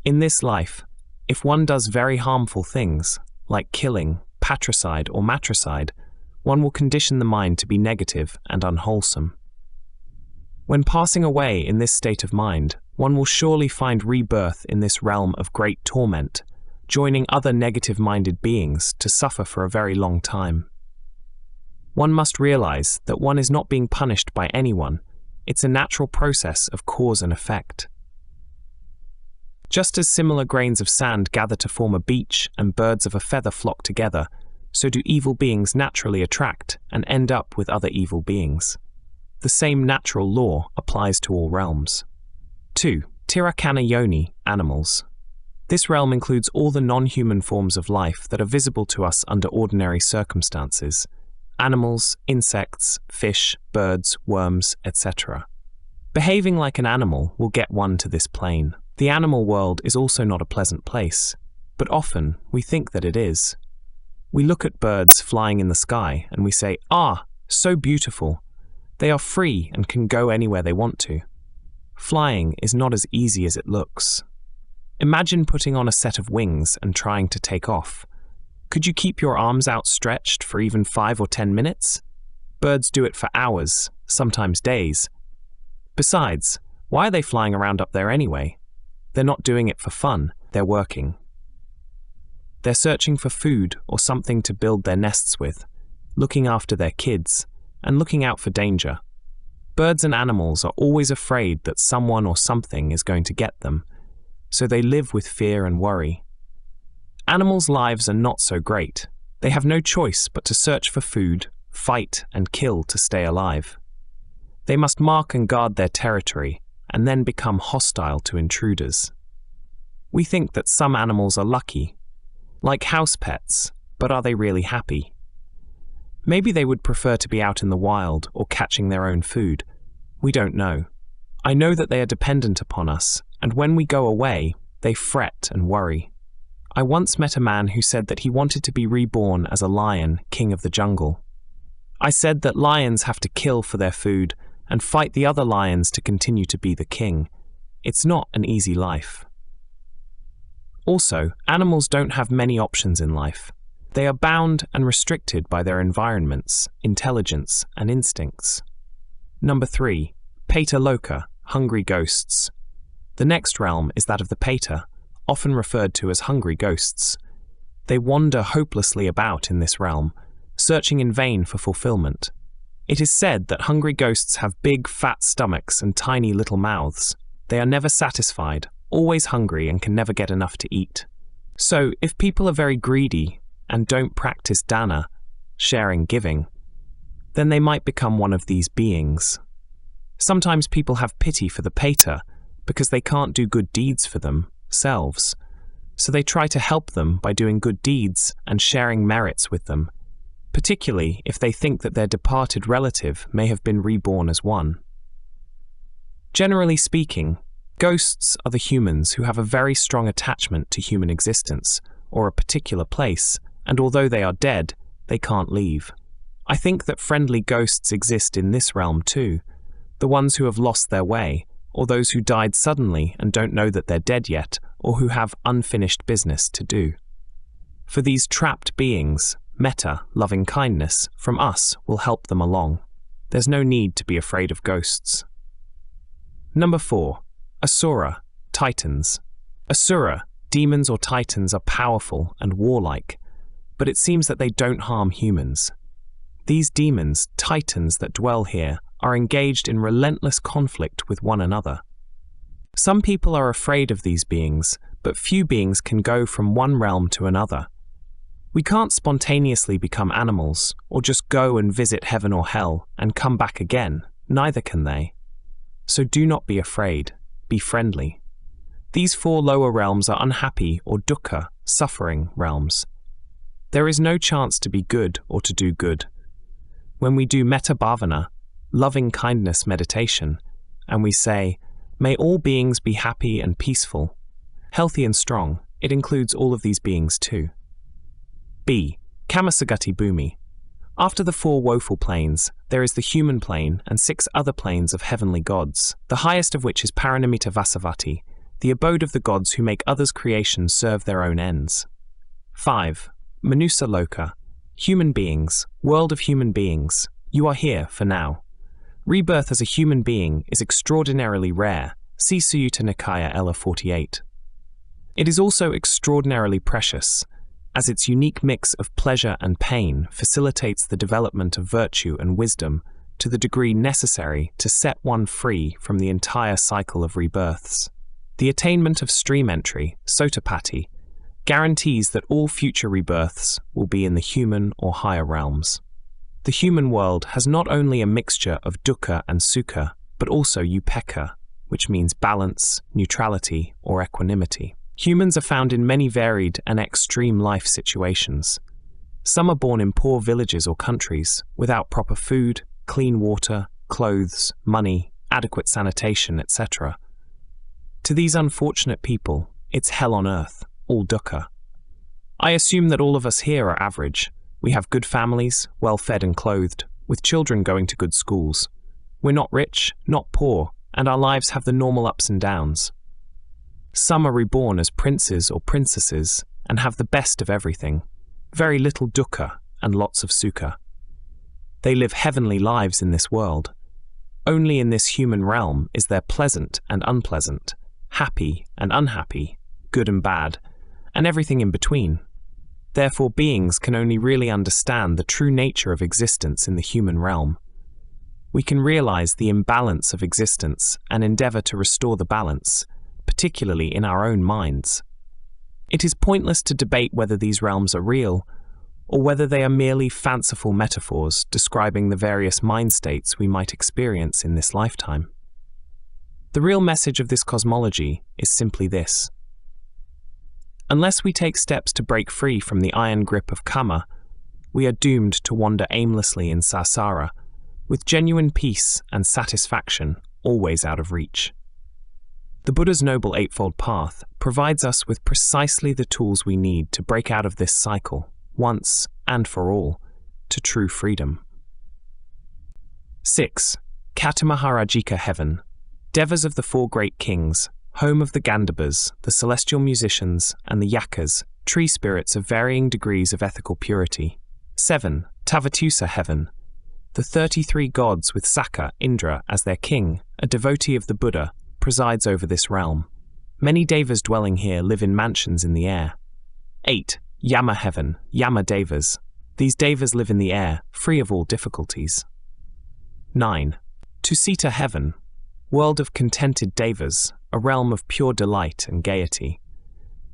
In this life, if one does very harmful things, like killing, patricide or matricide, one will condition the mind to be negative and unwholesome. When passing away in this state of mind, one will surely find rebirth in this realm of great torment, joining other negative-minded beings to suffer for a very long time. One must realize that one is not being punished by anyone. It's a natural process of cause and effect. Just as similar grains of sand gather to form a beach and birds of a feather flock together, so do evil beings naturally attract and end up with other evil beings. The same natural law applies to all realms. 2. Tirakana yoni, animals. This realm includes all the non-human forms of life that are visible to us under ordinary circumstances. Animals, insects, fish, birds, worms, etc. Behaving like an animal will get one to this plane. The animal world is also not a pleasant place, but often we think that it is. We look at birds flying in the sky and we say, "Ah, so beautiful. They are free and can go anywhere they want to." Flying is not as easy as it looks. Imagine putting on a set of wings and trying to take off. Could you keep your arms outstretched for even 5 or 10 minutes? Birds do it for hours, sometimes days. Besides, why are they flying around up there anyway? They're not doing it for fun, they're working. They're searching for food or something to build their nests with, looking after their kids, and looking out for danger. Birds and animals are always afraid that someone or something is going to get them, so they live with fear and worry. Animals' lives are not so great. They have no choice but to search for food, fight, and kill to stay alive. They must mark and guard their territory, and then become hostile to intruders. We think that some animals are lucky, like house pets, but are they really happy? Maybe they would prefer to be out in the wild or catching their own food. We don't know. I know that they are dependent upon us, and when we go away, they fret and worry. I once met a man who said that he wanted to be reborn as a lion, king of the jungle. I said that lions have to kill for their food and fight the other lions to continue to be the king. It's not an easy life. Also, animals don't have many options in life. They are bound and restricted by their environments, intelligence, and instincts. Number 3. Peta Loka, hungry ghosts. The next realm is that of the Peta, often referred to as hungry ghosts. They wander hopelessly about in this realm, searching in vain for fulfillment. It is said that hungry ghosts have big, fat stomachs and tiny little mouths. They are never satisfied, always hungry, and can never get enough to eat. So, if people are very greedy and don't practice dana, sharing, giving, then they might become one of these beings. Sometimes people have pity for the Peta because they can't do good deeds for themselves, so they try to help them by doing good deeds and sharing merits with them, particularly if they think that their departed relative may have been reborn as one. Generally speaking, ghosts are the humans who have a very strong attachment to human existence or a particular place, and although they are dead, they can't leave. I think that friendly ghosts exist in this realm too, the ones who have lost their way, or those who died suddenly and don't know that they're dead yet, or who have unfinished business to do. For these trapped beings, metta, loving kindness, from us will help them along. There's no need to be afraid of ghosts. Number 4. Asura, Titans. Asura, demons or titans, are powerful and warlike, but it seems that they don't harm humans. These demons, titans that dwell here, are engaged in relentless conflict with one another. Some people are afraid of these beings, but few beings can go from one realm to another. We can't spontaneously become animals, or just go and visit heaven or hell and come back again, neither can they. So do not be afraid, be friendly. These 4 lower realms are unhappy or dukkha, suffering realms. There is no chance to be good or to do good. When we do metta bhavana, loving kindness meditation, and we say, may all beings be happy and peaceful, healthy and strong, it includes all of these beings too. B. Kamasagati Bhumi. After the 4 woeful planes, there is the human plane and 6 other planes of heavenly gods, the highest of which is Paranamita Vasavati, the abode of the gods who make others' creations serve their own ends. 5. Manusa Loka. Human beings, world of human beings, you are here for now. Rebirth as a human being is extraordinarily rare. See Sutta Nikaya Ella 48. It is also extraordinarily precious, as its unique mix of pleasure and pain facilitates the development of virtue and wisdom to the degree necessary to set one free from the entire cycle of rebirths. The attainment of stream entry, Sotapatti, guarantees that all future rebirths will be in the human or higher realms. The human world has not only a mixture of dukkha and sukha, but also upekkha, which means balance, neutrality, or equanimity. Humans are found in many varied and extreme life situations. Some are born in poor villages or countries, without proper food, clean water, clothes, money, adequate sanitation, etc. To these unfortunate people, it's hell on earth, all dukkha. I assume that all of us here are average. We have good families, well fed and clothed, with children going to good schools. We're not rich, not poor, and our lives have the normal ups and downs. Some are reborn as princes or princesses and have the best of everything, very little dukkha and lots of sukha. They live heavenly lives in this world. Only in this human realm is there pleasant and unpleasant, happy and unhappy, good and bad, and everything in between. Therefore, beings can only really understand the true nature of existence in the human realm. We can realize the imbalance of existence and endeavor to restore the balance, particularly in our own minds. It is pointless to debate whether these realms are real, or whether they are merely fanciful metaphors describing the various mind states we might experience in this lifetime. The real message of this cosmology is simply this. Unless we take steps to break free from the iron grip of karma, we are doomed to wander aimlessly in samsara, with genuine peace and satisfaction always out of reach. The Buddha's Noble Eightfold Path provides us with precisely the tools we need to break out of this cycle, once and for all, to true freedom. 6. Katamaharajika Heaven. Devas of the 4 great kings, home of the Gandhabas, the celestial musicians, and the yakas, tree spirits of varying degrees of ethical purity. 7. Tavatusa Heaven. The 33 gods with Sakka, Indra, as their king, a devotee of the Buddha, presides over this realm. Many devas dwelling here live in mansions in the air. 8. Yama Heaven, Yama Devas. These devas live in the air, free of all difficulties. 9. Tusita Heaven, world of contented devas, a realm of pure delight and gaiety.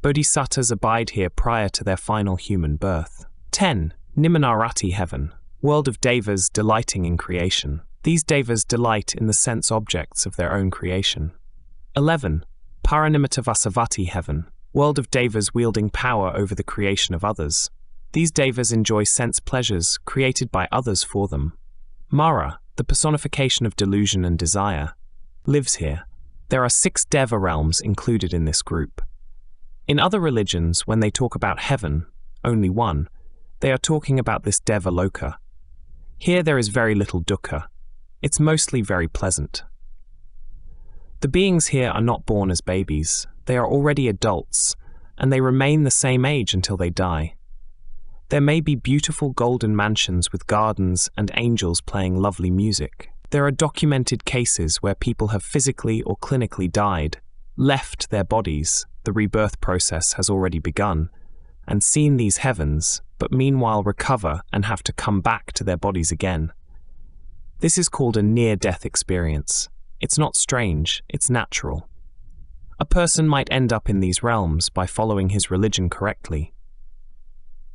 Bodhisattvas abide here prior to their final human birth. 10. Nimanarati Heaven, world of devas delighting in creation. These devas delight in the sense objects of their own creation. 11. Paranimita Vasavati Heaven, world of devas wielding power over the creation of others. These devas enjoy sense pleasures created by others for them. Mara, the personification of delusion and desire, lives here. There are 6 deva realms included in this group. In other religions, when they talk about heaven, only one, they are talking about this deva loka. Here there is very little dukkha. It's mostly very pleasant. The beings here are not born as babies. They are already adults, and they remain the same age until they die. There may be beautiful golden mansions with gardens and angels playing lovely music. There are documented cases where people have physically or clinically died, left their bodies, the rebirth process has already begun, and seen these heavens, but meanwhile recover and have to come back to their bodies again. This is called a near-death experience. It's not strange, it's natural. A person might end up in these realms by following his religion correctly.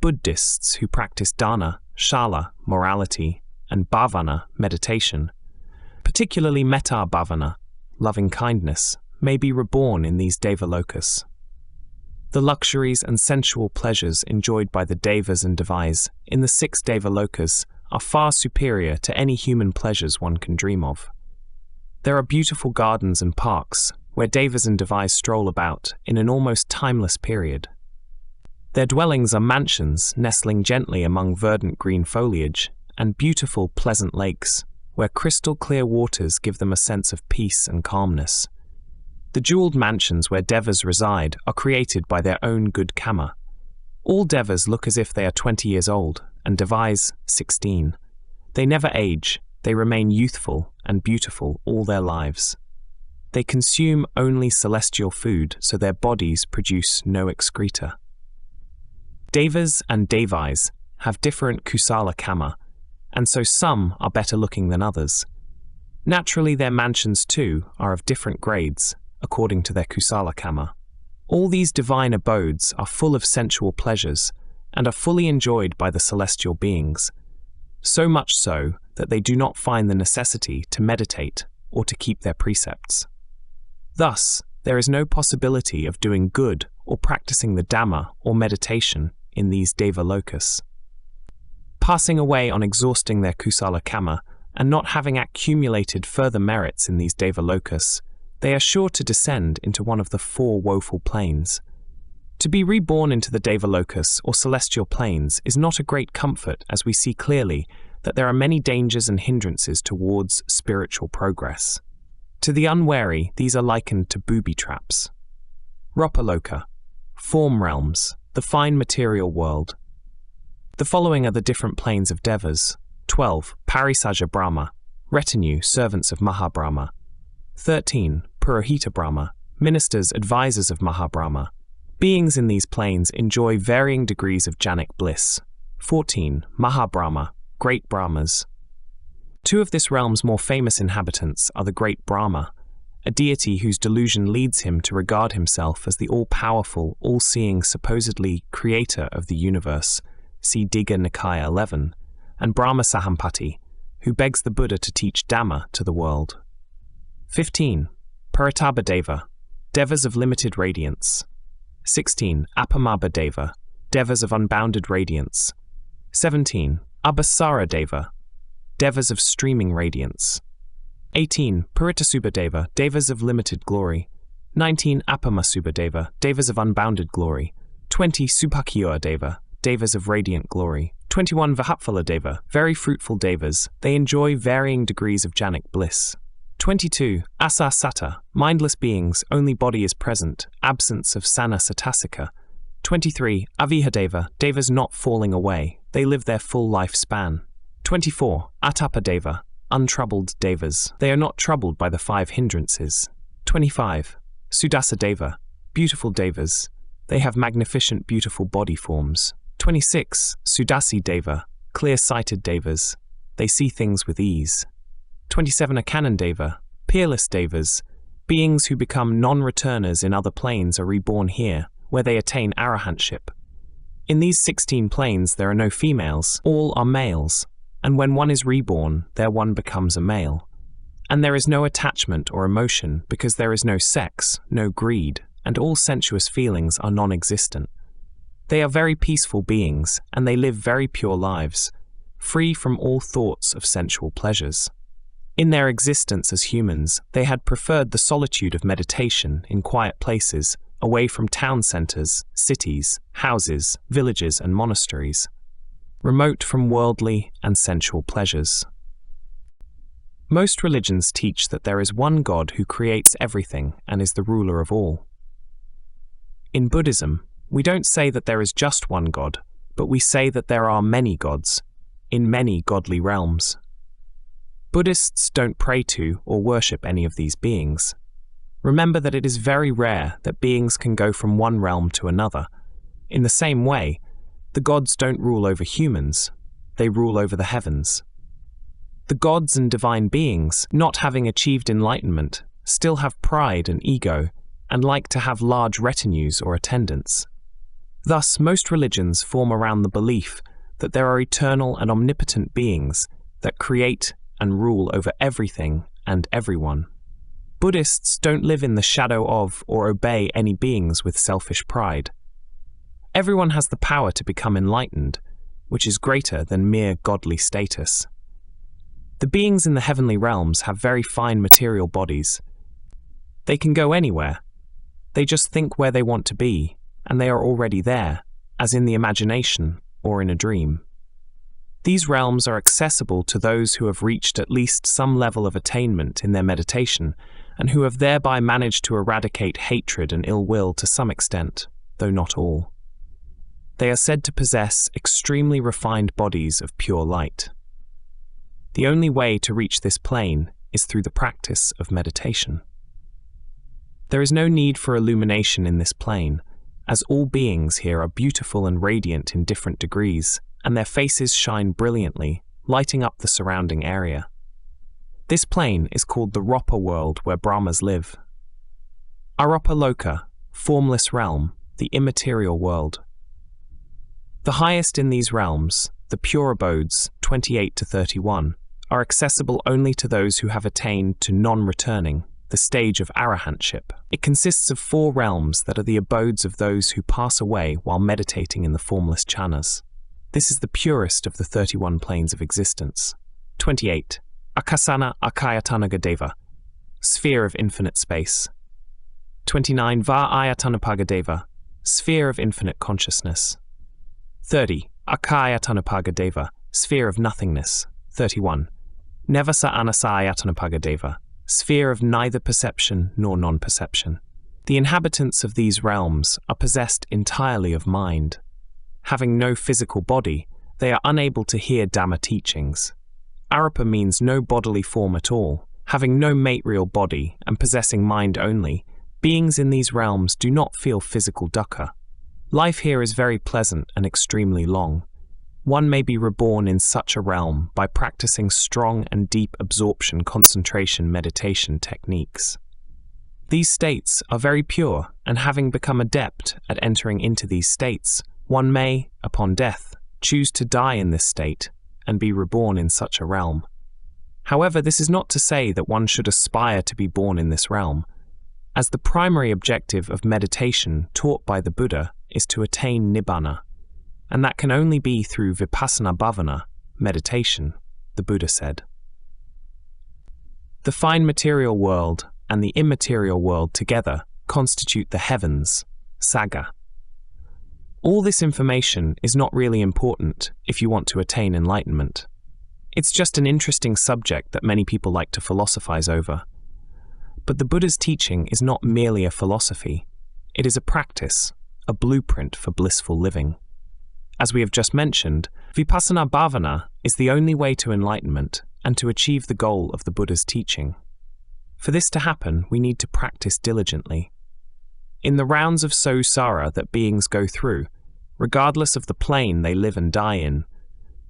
Buddhists who practice dana, shala, morality, and bhavana, meditation, particularly metta bhavana, loving kindness, may be reborn in these devalokas. The luxuries and sensual pleasures enjoyed by the devas and devas in the 6 devalokas are far superior to any human pleasures one can dream of. There are beautiful gardens and parks where devas and devas stroll about in an almost timeless period. Their dwellings are mansions nestling gently among verdant green foliage and beautiful, pleasant lakes where crystal-clear waters give them a sense of peace and calmness. The jeweled mansions where devas reside are created by their own good karma. All devas look as if they are 20 years old, and devas 16. They never age, they remain youthful and beautiful all their lives. They consume only celestial food, so their bodies produce no excreta. Devas and devas have different kusala karma, and so some are better looking than others. Naturally, their mansions too are of different grades, according to their kusala karma. All these divine abodes are full of sensual pleasures and are fully enjoyed by the celestial beings, so much so that they do not find the necessity to meditate or to keep their precepts. Thus, there is no possibility of doing good or practicing the Dhamma or meditation in these devalokas. Passing away on exhausting their kusala karma and not having accumulated further merits in these devalokas, they are sure to descend into one of the 4 woeful planes. To be reborn into the devalokas or celestial planes is not a great comfort, as we see clearly that there are many dangers and hindrances towards spiritual progress. To the unwary, these are likened to booby traps. Rupaloka, form realms, the fine material world. The following are the different planes of devas. 12. Parisaja Brahma, retinue, servants of Mahabrahma. 13. Purohita Brahma, ministers, advisors of Mahabrahma. Beings in these planes enjoy varying degrees of jhanic bliss. 14. Mahabrahma, great Brahmas. 2 of this realm's more famous inhabitants are the great Brahma, a deity whose delusion leads him to regard himself as the all-powerful, all-seeing, supposedly creator of the universe, see Digha Nikaya 11, and Brahma Sahampati, who begs the Buddha to teach Dhamma to the world. 15. Paratabhadeva, devas of limited radiance. 16. Apamabhadeva, devas of unbounded radiance. 17. Abhasara devas of streaming radiance. 18. Puritasubhadeva, devas of limited glory. 19. Apamasubhadeva, devas of unbounded glory. 20. Subhakyuadeva, devas of radiant glory. 21. Vahapfaladeva, very fruitful devas, they enjoy varying degrees of jhanic bliss. 22. Asasata, mindless beings, only body is present, absence of sana satasika. 23. Avihadeva, devas not falling away, they live their full life span. 24. Atapadeva, untroubled devas, they are not troubled by the 5 hindrances. 25. Sudasadeva, beautiful devas, they have magnificent beautiful body forms. 26. Sudasi Deva, clear-sighted devas, they see things with ease. 27. Akanandeva, peerless devas, beings who become non-returners in other planes are reborn here, where they attain arahantship. In these 16 planes there are no females, all are males, and when one is reborn, there one becomes a male. And there is no attachment or emotion because there is no sex, no greed, and all sensuous feelings are non-existent. They are very peaceful beings, and they live very pure lives, free from all thoughts of sensual pleasures. In their existence as humans, they had preferred the solitude of meditation in quiet places, away from town centers, cities, houses, villages, and monasteries. remote from worldly and sensual pleasures. Most religions teach that there is one God who creates everything and is the ruler of all. In Buddhism, we don't say that there is just one God, but we say that there are many gods, in many godly realms. Buddhists don't pray to or worship any of these beings. Remember that it is very rare that beings can go from one realm to another. In the same way, the gods don't rule over humans, they rule over the heavens. The gods and divine beings, not having achieved enlightenment, still have pride and ego, and like to have large retinues or attendants. Thus, most religions form around the belief that there are eternal and omnipotent beings that create and rule over everything and everyone. Buddhists don't live in the shadow of or obey any beings with selfish pride. Everyone has the power to become enlightened, which is greater than mere godly status. The beings in the heavenly realms have very fine material bodies. They can go anywhere. They just think where they want to be, and they are already there, as in the imagination or in a dream. These realms are accessible to those who have reached at least some level of attainment in their meditation, and who have thereby managed to eradicate hatred and ill will to some extent, though not all. They are said to possess extremely refined bodies of pure light. The only way to reach this plane is through the practice of meditation. There is no need for illumination in this plane, as all beings here are beautiful and radiant in different degrees, and their faces shine brilliantly, lighting up the surrounding area. This plane is called the Ropa world where Brahmas live. Aropa Loka, formless realm, the immaterial world. The highest in these realms, the pure abodes, 28 to 31, are accessible only to those who have attained to non-returning, the stage of arahantship. It consists of 4 realms that are the abodes of those who pass away while meditating in the formless jhanas. This is the purest of the 31 planes of existence. 28. Akasana Akayatanagadeva, sphere of infinite space. 29. Va-ayatanapagadeva, sphere of infinite consciousness. 30. Akayatanapagadeva, sphere of nothingness. 31. Nevasa Anasayatanapagadeva, sphere of neither perception nor non-perception. The inhabitants of these realms are possessed entirely of mind. Having no physical body, they are unable to hear Dhamma teachings. Arupa means no bodily form at all. Having no material body and possessing mind only, beings in these realms do not feel physical dukkha. Life here is very pleasant and extremely long. One may be reborn in such a realm by practicing strong and deep absorption concentration meditation techniques. These states are very pure, and having become adept at entering into these states, one may, upon death, choose to die in this state and be reborn in such a realm. However, this is not to say that one should aspire to be born in this realm, as the primary objective of meditation taught by the Buddha is to attain nibbana, and that can only be through vipassana bhavana, meditation, the Buddha said. The fine material world and the immaterial world together constitute the heavens, saga. All this information is not really important if you want to attain enlightenment. It's just an interesting subject that many people like to philosophize over. But the Buddha's teaching is not merely a philosophy. It is a practice, a blueprint for blissful living. As we have just mentioned, vipassana bhavana is the only way to enlightenment and to achieve the goal of the Buddha's teaching. For this to happen, we need to practice diligently. In the rounds of samsara that beings go through, regardless of the plane they live and die in,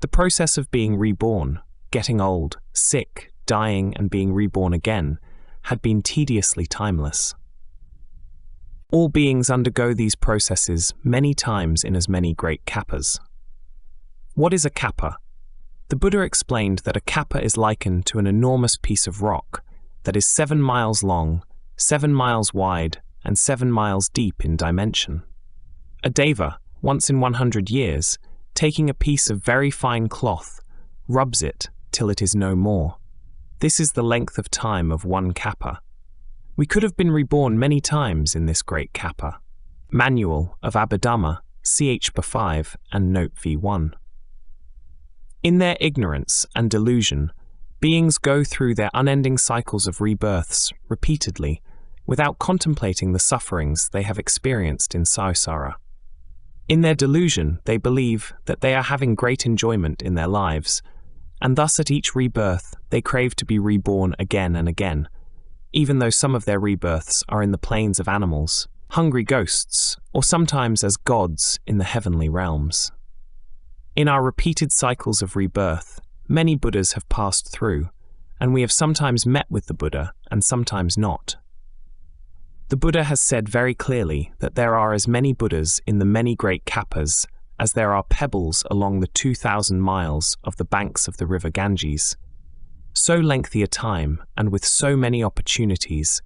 the process of being reborn, getting old, sick, dying and being reborn again, had been tediously timeless. All beings undergo these processes many times in as many great kappas. What is a kappa? The Buddha explained that a kappa is likened to an enormous piece of rock that is 7 miles long, 7 miles wide, and 7 miles deep in dimension. A deva, once in 100 years, taking a piece of very fine cloth, rubs it till it is no more. This is the length of time of one kappa. We could have been reborn many times in this great kappa. Manual of Abhidhamma, CH 5 and Note V1. In their ignorance and delusion, beings go through their unending cycles of rebirths repeatedly without contemplating the sufferings they have experienced in samsara. In their delusion, they believe that they are having great enjoyment in their lives, and thus at each rebirth they crave to be reborn again and again, even though some of their rebirths are in the planes of animals, hungry ghosts, or sometimes as gods in the heavenly realms. In our repeated cycles of rebirth, many Buddhas have passed through, and we have sometimes met with the Buddha and sometimes not. The Buddha has said very clearly that there are as many Buddhas in the many great kappas as there are pebbles along the 2,000 miles of the banks of the river Ganges. So lengthy a time and with so many opportunities,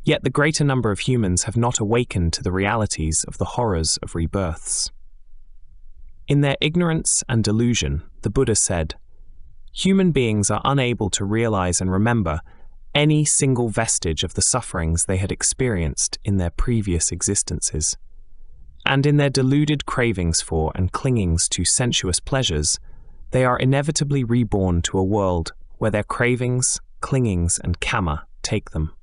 yet the greater number of humans have not awakened to the realities of the horrors of rebirths. In their ignorance and delusion, the Buddha said, human beings are unable to realize and remember any single vestige of the sufferings they had experienced in their previous existences. And in their deluded cravings for and clingings to sensuous pleasures, they are inevitably reborn to a world where their cravings, clingings, and kama take them.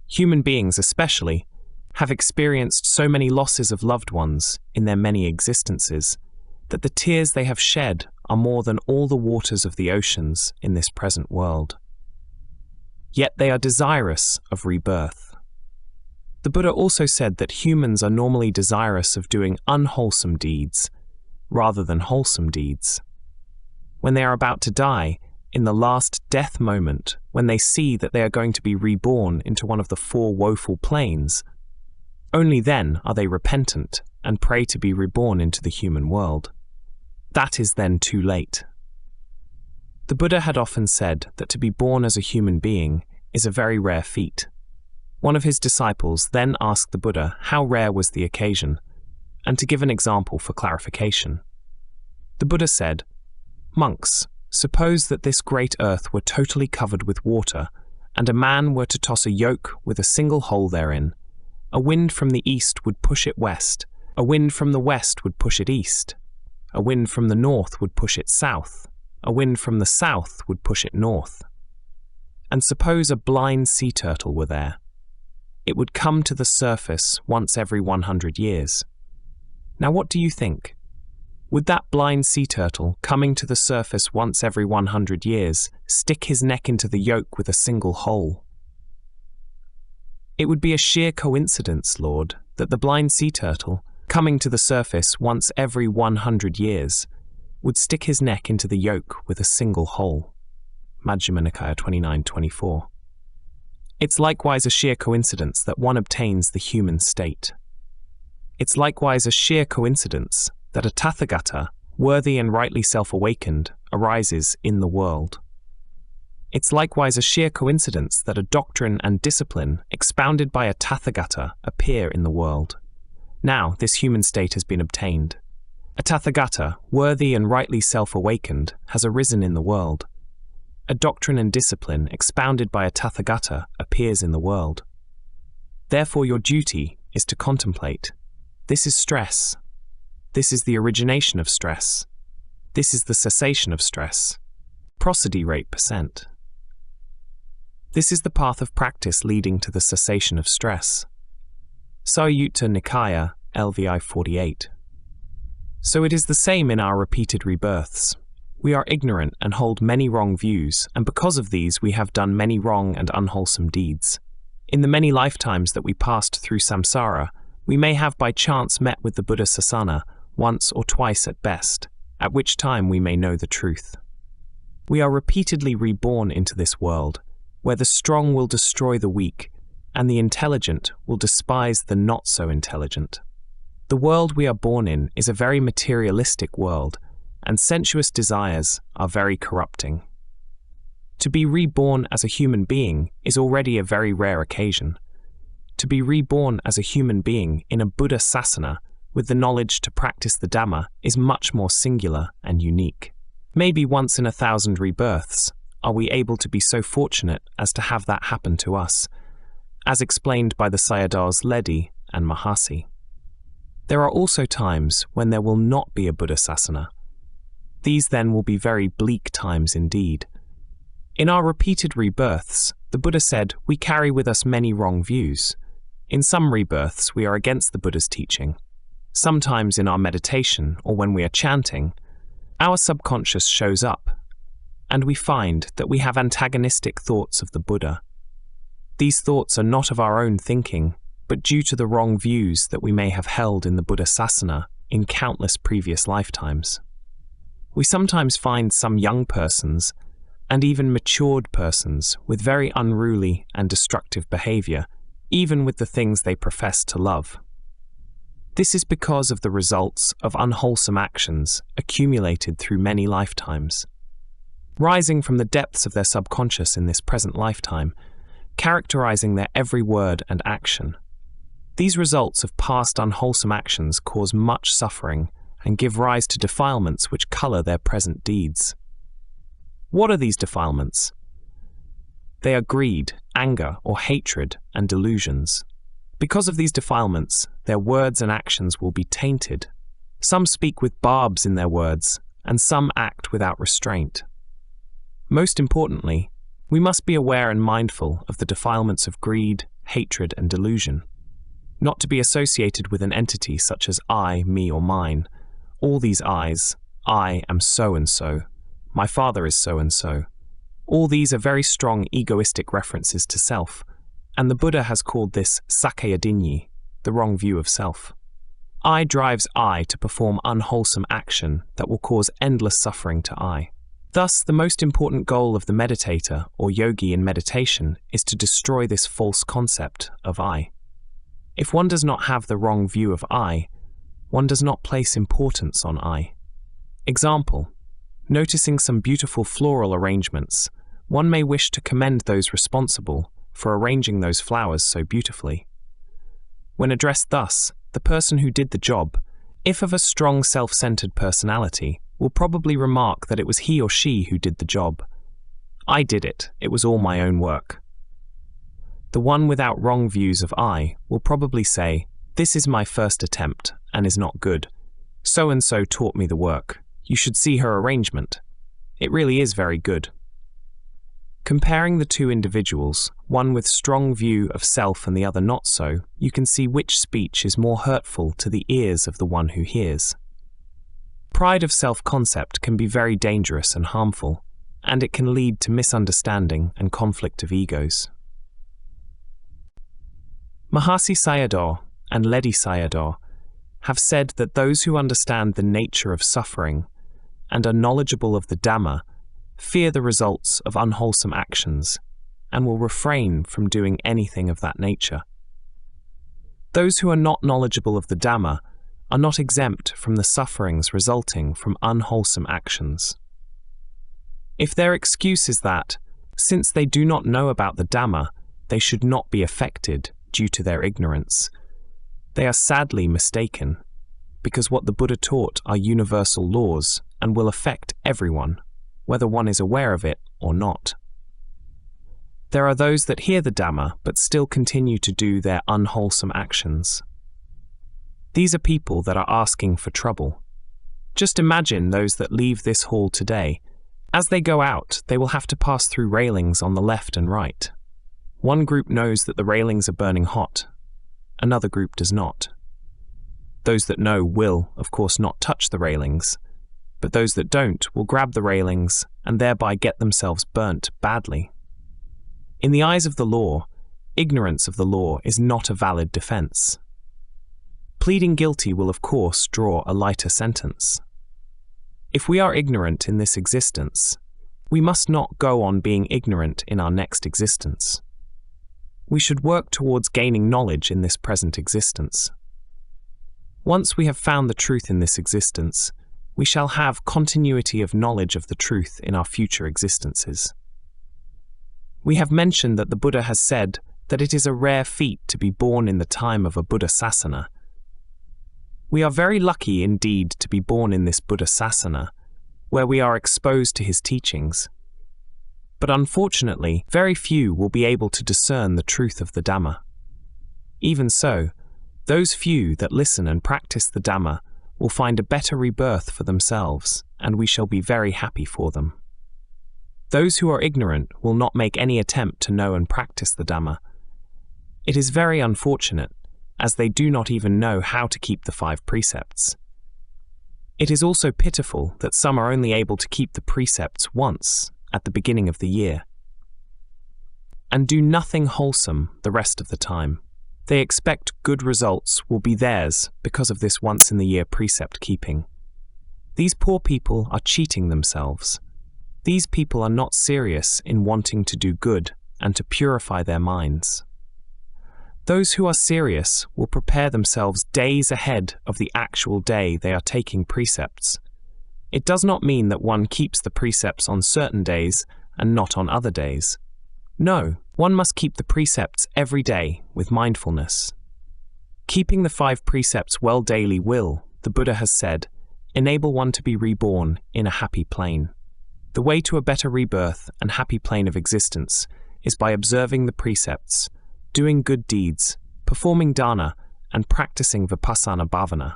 Human beings especially have experienced so many losses of loved ones in their many existences that the tears they have shed are more than all the waters of the oceans in this present world. Yet they are desirous of rebirth. The Buddha also said that humans are normally desirous of doing unwholesome deeds rather than wholesome deeds. When they are about to die, in the last death moment, when they see that they are going to be reborn into one of the 4 woeful planes, only then are they repentant and pray to be reborn into the human world. That is then too late. The Buddha had often said that to be born as a human being is a very rare feat. One of his disciples then asked the Buddha how rare was the occasion, and to give an example for clarification. The Buddha said, "Monks, suppose that this great earth were totally covered with water, and a man were to toss a yoke with a single hole therein. A wind from the east would push it west, a wind from the west would push it east, a wind from the north would push it south, a wind from the south would push it north. And suppose a blind sea turtle were there. It would come to the surface once every 100 years. Now what do you think? Would that blind sea turtle, coming to the surface once every 100 years, stick his neck into the yoke with a single hole? It would be a sheer coincidence, Lord, that the blind sea turtle, coming to the surface once every 100 years, would stick his neck into the yoke with a single hole." Majjhima Nikaya 29:24. It's likewise a sheer coincidence that one obtains the human state. It's likewise a sheer coincidence that a Tathagata, worthy and rightly self-awakened, arises in the world. It's likewise a sheer coincidence that a doctrine and discipline expounded by a Tathagata appear in the world. Now this human state has been obtained. A Tathagata, worthy and rightly self-awakened, has arisen in the world. A doctrine and discipline expounded by a Tathagata appears in the world. Therefore your duty is to contemplate. This is stress. This is the origination of stress. This is the cessation of stress. Prosody rate %. This is the path of practice leading to the cessation of stress. Saryutta Nikaya, LVI 48. So it is the same in our repeated rebirths. We are ignorant and hold many wrong views, and because of these we have done many wrong and unwholesome deeds. In the many lifetimes that we passed through samsara, we may have by chance met with the Buddha Sasana once or twice at best, at which time we may know the truth. We are repeatedly reborn into this world, where the strong will destroy the weak, and the intelligent will despise the not-so-intelligent. The world we are born in is a very materialistic world, and sensuous desires are very corrupting. To be reborn as a human being is already a very rare occasion. To be reborn as a human being in a Buddha sasana with the knowledge to practice the Dhamma is much more singular and unique. Maybe once in 1,000 rebirths are we able to be so fortunate as to have that happen to us, as explained by the Sayadaws Ledi and Mahasi. There are also times when there will not be a Buddha sasana. These then will be very bleak times indeed. In our repeated rebirths, the Buddha said, we carry with us many wrong views. In some rebirths, we are against the Buddha's teaching. Sometimes in our meditation or when we are chanting, our subconscious shows up, and we find that we have antagonistic thoughts of the Buddha. These thoughts are not of our own thinking, but due to the wrong views that we may have held in the Buddha Sasana in countless previous lifetimes. We sometimes find some young persons, and even matured persons, with very unruly and destructive behavior, even with the things they profess to love. This is because of the results of unwholesome actions accumulated through many lifetimes. Rising from the depths of their subconscious in this present lifetime, characterizing their every word and action. These results of past unwholesome actions cause much suffering and give rise to defilements which color their present deeds. What are these defilements? They are greed, anger, or hatred, and delusions. Because of these defilements, their words and actions will be tainted. Some speak with barbs in their words, and some act without restraint. Most importantly, we must be aware and mindful of the defilements of greed, hatred, and delusion. Not to be associated with an entity such as I, me, or mine. All these I's, I am so-and-so, my father is so-and-so. All these are very strong egoistic references to self, and the Buddha has called this Sakayadinyi, the wrong view of self. I drives I to perform unwholesome action that will cause endless suffering to I. Thus, the most important goal of the meditator or yogi in meditation is to destroy this false concept of I. If one does not have the wrong view of I, one does not place importance on I. Example, noticing some beautiful floral arrangements, one may wish to commend those responsible for arranging those flowers so beautifully. When addressed thus, the person who did the job, if of a strong self-centered personality, will probably remark that it was he or she who did the job. I did it, it was all my own work. The one without wrong views of I will probably say, this is my first attempt and is not good. So-and-so taught me the work. You should see her arrangement. It really is very good. Comparing the two individuals, one with strong view of self and the other not so, you can see which speech is more hurtful to the ears of the one who hears. Pride of self-concept can be very dangerous and harmful, and it can lead to misunderstanding and conflict of egos. Mahasi Sayadaw and Ledi Sayadaw have said that those who understand the nature of suffering and are knowledgeable of the Dhamma fear the results of unwholesome actions and will refrain from doing anything of that nature. Those who are not knowledgeable of the Dhamma are not exempt from the sufferings resulting from unwholesome actions. If their excuse is that, since they do not know about the Dhamma, they should not be affected due to their ignorance, they are sadly mistaken, because what the Buddha taught are universal laws and will affect everyone, whether one is aware of it or not. There are those that hear the Dhamma but still continue to do their unwholesome actions. These are people that are asking for trouble. Just imagine those that leave this hall today. As they go out, they will have to pass through railings on the left and right. One group knows that the railings are burning hot. Another group does not. Those that know will, of course, not touch the railings, but those that don't will grab the railings and thereby get themselves burnt badly. In the eyes of the law, ignorance of the law is not a valid defense. Pleading guilty will, of course, draw a lighter sentence. If we are ignorant in this existence, we must not go on being ignorant in our next existence. We should work towards gaining knowledge in this present existence. Once we have found the truth in this existence, we shall have continuity of knowledge of the truth in our future existences. We have mentioned that the Buddha has said that it is a rare feat to be born in the time of a Buddha Sasana. We are very lucky indeed to be born in this Buddha Sasana, where we are exposed to his teachings. But unfortunately, very few will be able to discern the truth of the Dhamma. Even so, those few that listen and practice the Dhamma will find a better rebirth for themselves and we shall be very happy for them. Those who are ignorant will not make any attempt to know and practice the Dhamma. It is very unfortunate, as they do not even know how to keep the 5 precepts. It is also pitiful that some are only able to keep the precepts once at the beginning of the year, and do nothing wholesome the rest of the time. They expect good results will be theirs because of this once-in-the-year precept keeping. These poor people are cheating themselves. These people are not serious in wanting to do good and to purify their minds. Those who are serious will prepare themselves days ahead of the actual day they are taking precepts. It does not mean that one keeps the precepts on certain days and not on other days. No, one must keep the precepts every day with mindfulness. Keeping the 5 precepts well daily will, the Buddha has said, enable one to be reborn in a happy plane. The way to a better rebirth and happy plane of existence is by observing the precepts, doing good deeds, performing dana, and practicing vipassana bhavana.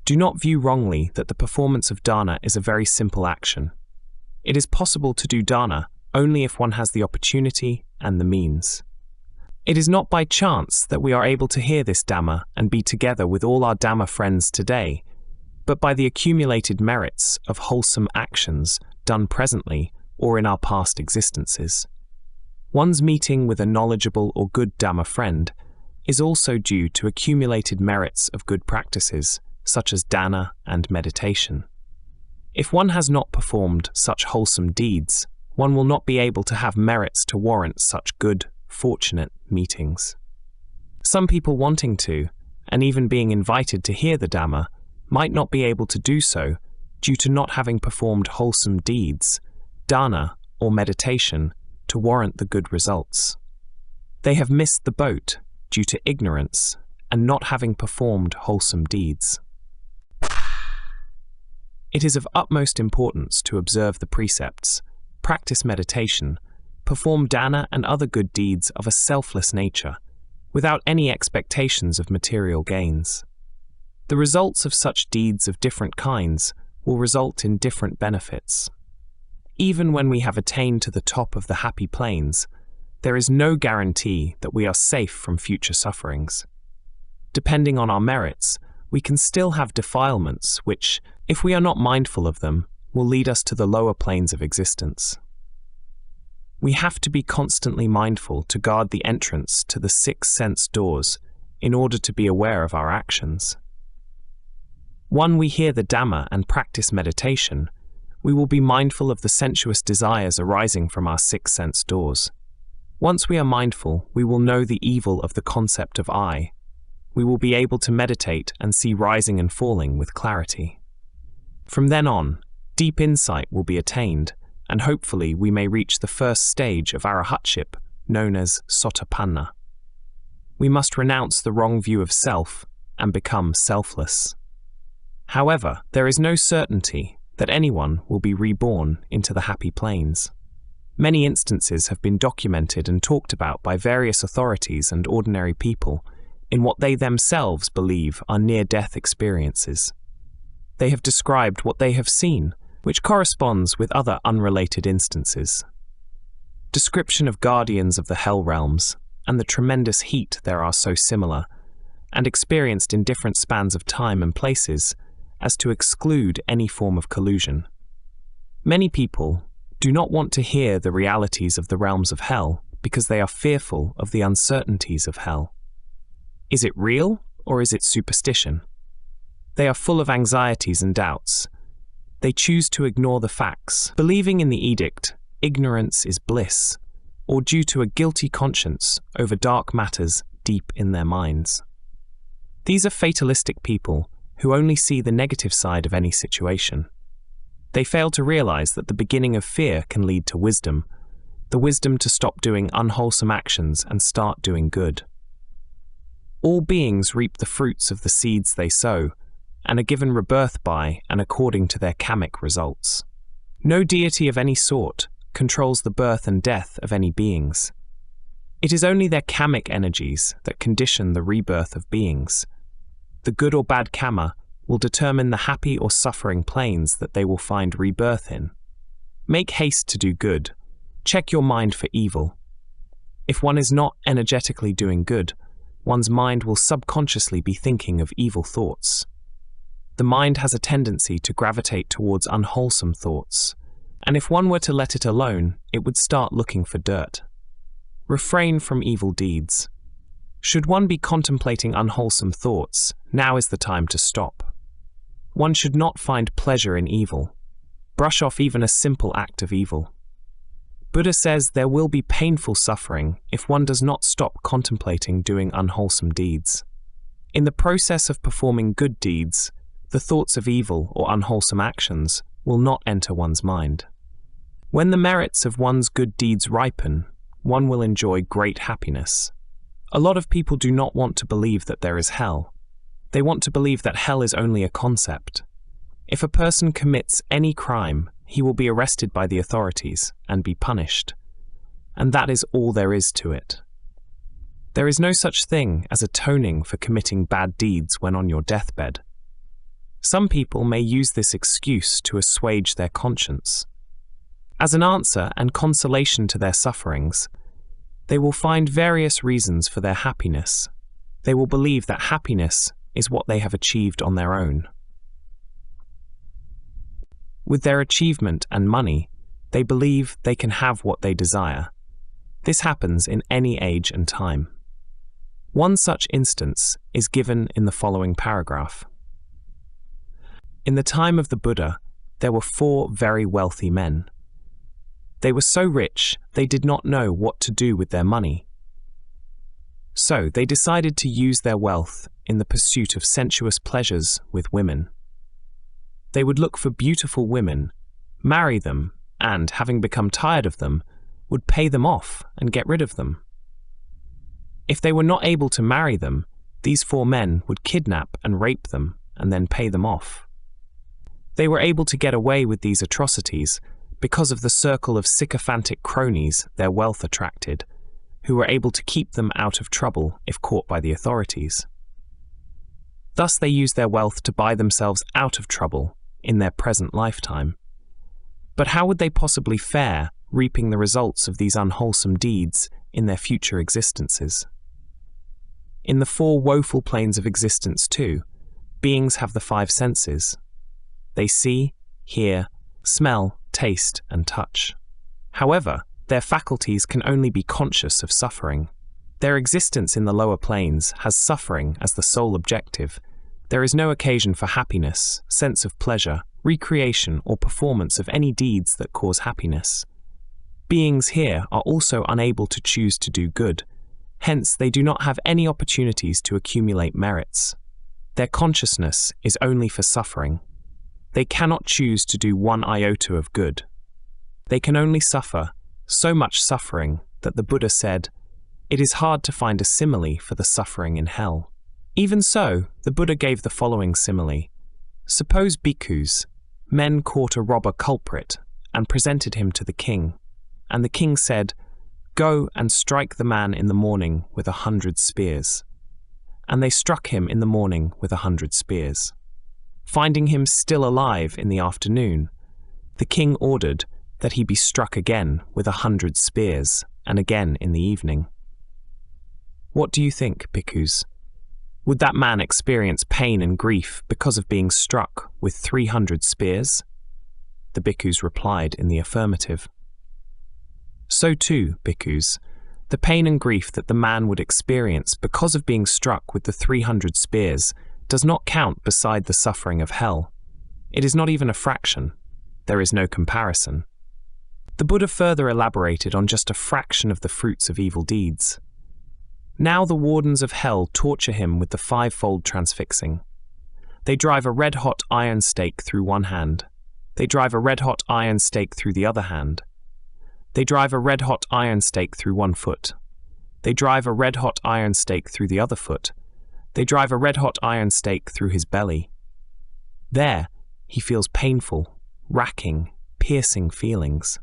Do not view wrongly that the performance of dana is a very simple action. It is possible to do dana only if one has the opportunity and the means. It is not by chance that we are able to hear this Dhamma and be together with all our Dhamma friends today, but by the accumulated merits of wholesome actions done presently or in our past existences. One's meeting with a knowledgeable or good Dhamma friend is also due to accumulated merits of good practices, such as dana and meditation. If one has not performed such wholesome deeds, one will not be able to have merits to warrant such good, fortunate meetings. Some people wanting to, and even being invited to hear the Dhamma, might not be able to do so due to not having performed wholesome deeds, dana or meditation, to warrant the good results. They have missed the boat due to ignorance and not having performed wholesome deeds. It is of utmost importance to observe the precepts, practice meditation, perform dana and other good deeds of a selfless nature, without any expectations of material gains. The results of such deeds of different kinds will result in different benefits. Even when we have attained to the top of the happy planes, there is no guarantee that we are safe from future sufferings. Depending on our merits, we can still have defilements which, if we are not mindful of them, will lead us to the lower planes of existence. We have to be constantly mindful to guard the entrance to the 6 sense doors in order to be aware of our actions. When we hear the Dhamma and practice meditation, we will be mindful of the sensuous desires arising from our 6 sense doors. Once we are mindful, we will know the evil of the concept of I. We will be able to meditate and see rising and falling with clarity. From then on, deep insight will be attained, and hopefully we may reach the first stage of arahatship, known as sotapanna. We must renounce the wrong view of self and become selfless. However, there is no certainty that anyone will be reborn into the happy planes. Many instances have been documented and talked about by various authorities and ordinary people in what they themselves believe are near-death experiences. They have described what they have seen, which corresponds with other unrelated instances. Description of guardians of the hell realms and the tremendous heat there are so similar, and experienced in different spans of time and places, as to exclude any form of collusion. Many people do not want to hear the realities of the realms of hell because they are fearful of the uncertainties of hell. Is it real or is it superstition? They are full of anxieties and doubts. They choose to ignore the facts, believing in the edict, ignorance is bliss, or due to a guilty conscience over dark matters deep in their minds. These are fatalistic people who only see the negative side of any situation. They fail to realize that the beginning of fear can lead to wisdom, the wisdom to stop doing unwholesome actions and start doing good. All beings reap the fruits of the seeds they sow, and are given rebirth by and according to their kamic results. No deity of any sort controls the birth and death of any beings. It is only their kamic energies that condition the rebirth of beings. The good or bad karma will determine the happy or suffering planes that they will find rebirth in. Make haste to do good. Check your mind for evil. If one is not energetically doing good, one's mind will subconsciously be thinking of evil thoughts. The mind has a tendency to gravitate towards unwholesome thoughts, and if one were to let it alone, it would start looking for dirt. Refrain from evil deeds. Should one be contemplating unwholesome thoughts, now is the time to stop. One should not find pleasure in evil. Brush off even a simple act of evil. Buddha says there will be painful suffering if one does not stop contemplating doing unwholesome deeds. In the process of performing good deeds, the thoughts of evil or unwholesome actions will not enter one's mind. When the merits of one's good deeds ripen, one will enjoy great happiness. A lot of people do not want to believe that there is hell. They want to believe that hell is only a concept. If a person commits any crime, he will be arrested by the authorities and be punished. And that is all there is to it. There is no such thing as atoning for committing bad deeds when on your deathbed. Some people may use this excuse to assuage their conscience. As an answer and consolation to their sufferings, they will find various reasons for their happiness. They will believe that happiness is what they have achieved on their own. With their achievement and money, they believe they can have what they desire. This happens in any age and time. One such instance is given in the following paragraph. In the time of the Buddha, there were 4 very wealthy men. They were so rich they did not know what to do with their money. So they decided to use their wealth in the pursuit of sensuous pleasures with women. They would look for beautiful women, marry them, and, having become tired of them, would pay them off and get rid of them. If they were not able to marry them, these 4 men would kidnap and rape them and then pay them off. They were able to get away with these atrocities because of the circle of sycophantic cronies their wealth attracted, who were able to keep them out of trouble if caught by the authorities. Thus they used their wealth to buy themselves out of trouble in their present lifetime. But how would they possibly fare reaping the results of these unwholesome deeds in their future existences? In the 4 woeful planes of existence too, beings have the 5 senses. They see, hear, smell, taste, and touch. However, their faculties can only be conscious of suffering. Their existence in the lower planes has suffering as the sole objective. There is no occasion for happiness, sense of pleasure, recreation, or performance of any deeds that cause happiness. Beings here are also unable to choose to do good. Hence, they do not have any opportunities to accumulate merits. Their consciousness is only for suffering. They cannot choose to do 1 iota of good. They can only suffer, so much suffering that the Buddha said, "It is hard to find a simile for the suffering in hell." Even so, the Buddha gave the following simile. Suppose bhikkhus, men caught a robber culprit, and presented him to the king. And the king said, "Go and strike the man in the morning with 100 spears." And they struck him in the morning with 100 spears. Finding him still alive in the afternoon, the king ordered that he be struck again with 100 spears, and again in the evening. What do you think, bhikkhus? Would that man experience pain and grief because of being struck with 300 spears? The bhikkhus replied in the affirmative. So too, bhikkhus, the pain and grief that the man would experience because of being struck with the 300 spears does not count beside the suffering of hell. It is not even a fraction. There is no comparison. The Buddha further elaborated on just a fraction of the fruits of evil deeds. Now the wardens of hell torture him with the 5-fold transfixing. They drive a red-hot iron stake through one hand. They drive a red-hot iron stake through the other hand. They drive a red-hot iron stake through one foot. They drive a red-hot iron stake through the other foot. They drive a red-hot iron stake through his belly. There, he feels painful, racking, piercing feelings.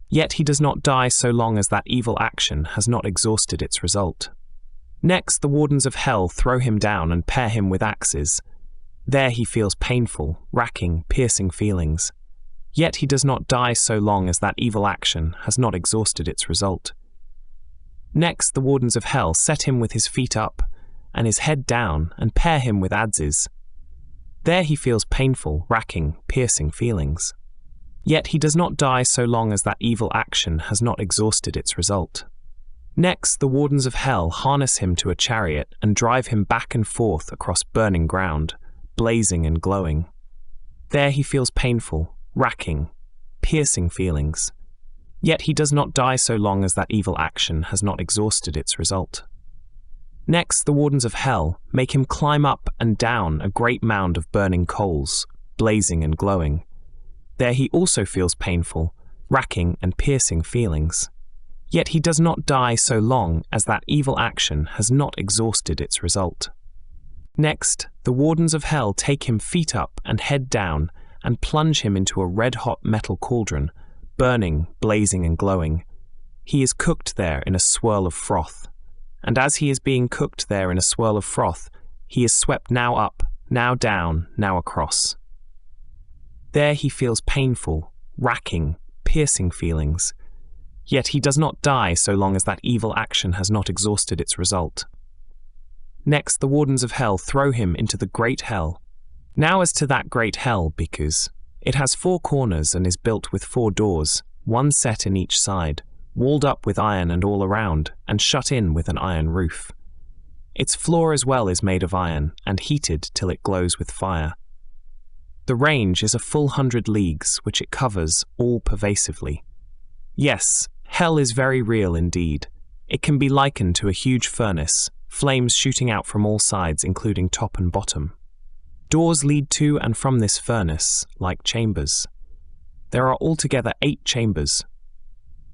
Yet he does not die so long as that evil action has not exhausted its result. Next, the wardens of hell throw him down and pare him with axes. There he feels painful, racking, piercing feelings. Yet he does not die so long as that evil action has not exhausted its result. Next, the wardens of hell set him with his feet up and his head down and pair him with adzes. There he feels painful, racking, piercing feelings. Yet he does not die so long as that evil action has not exhausted its result. Next, the wardens of hell harness him to a chariot and drive him back and forth across burning ground, blazing and glowing. There he feels painful, racking, piercing feelings. Yet he does not die so long as that evil action has not exhausted its result. Next, the wardens of hell make him climb up and down a great mound of burning coals, blazing and glowing. There he also feels painful, racking and piercing feelings. Yet he does not die so long as that evil action has not exhausted its result. Next, the wardens of hell take him feet up and head down and plunge him into a red-hot metal cauldron, burning, blazing and glowing. He is cooked there in a swirl of froth. And as he is being cooked there in a swirl of froth, he is swept now up, now down, now across. There he feels painful, racking, piercing feelings. Yet he does not die so long as that evil action has not exhausted its result. Next, the wardens of hell throw him into the great hell. Now as to that great hell, because it has 4 corners and is built with 4 doors, one set in each side, walled up with iron and all around, and shut in with an iron roof. Its floor as well is made of iron, and heated till it glows with fire. The range is a full 100 leagues, which it covers all pervasively. Yes, hell is very real indeed. It can be likened to a huge furnace, flames shooting out from all sides, including top and bottom. Doors lead to and from this furnace, like chambers. There are altogether 8 chambers.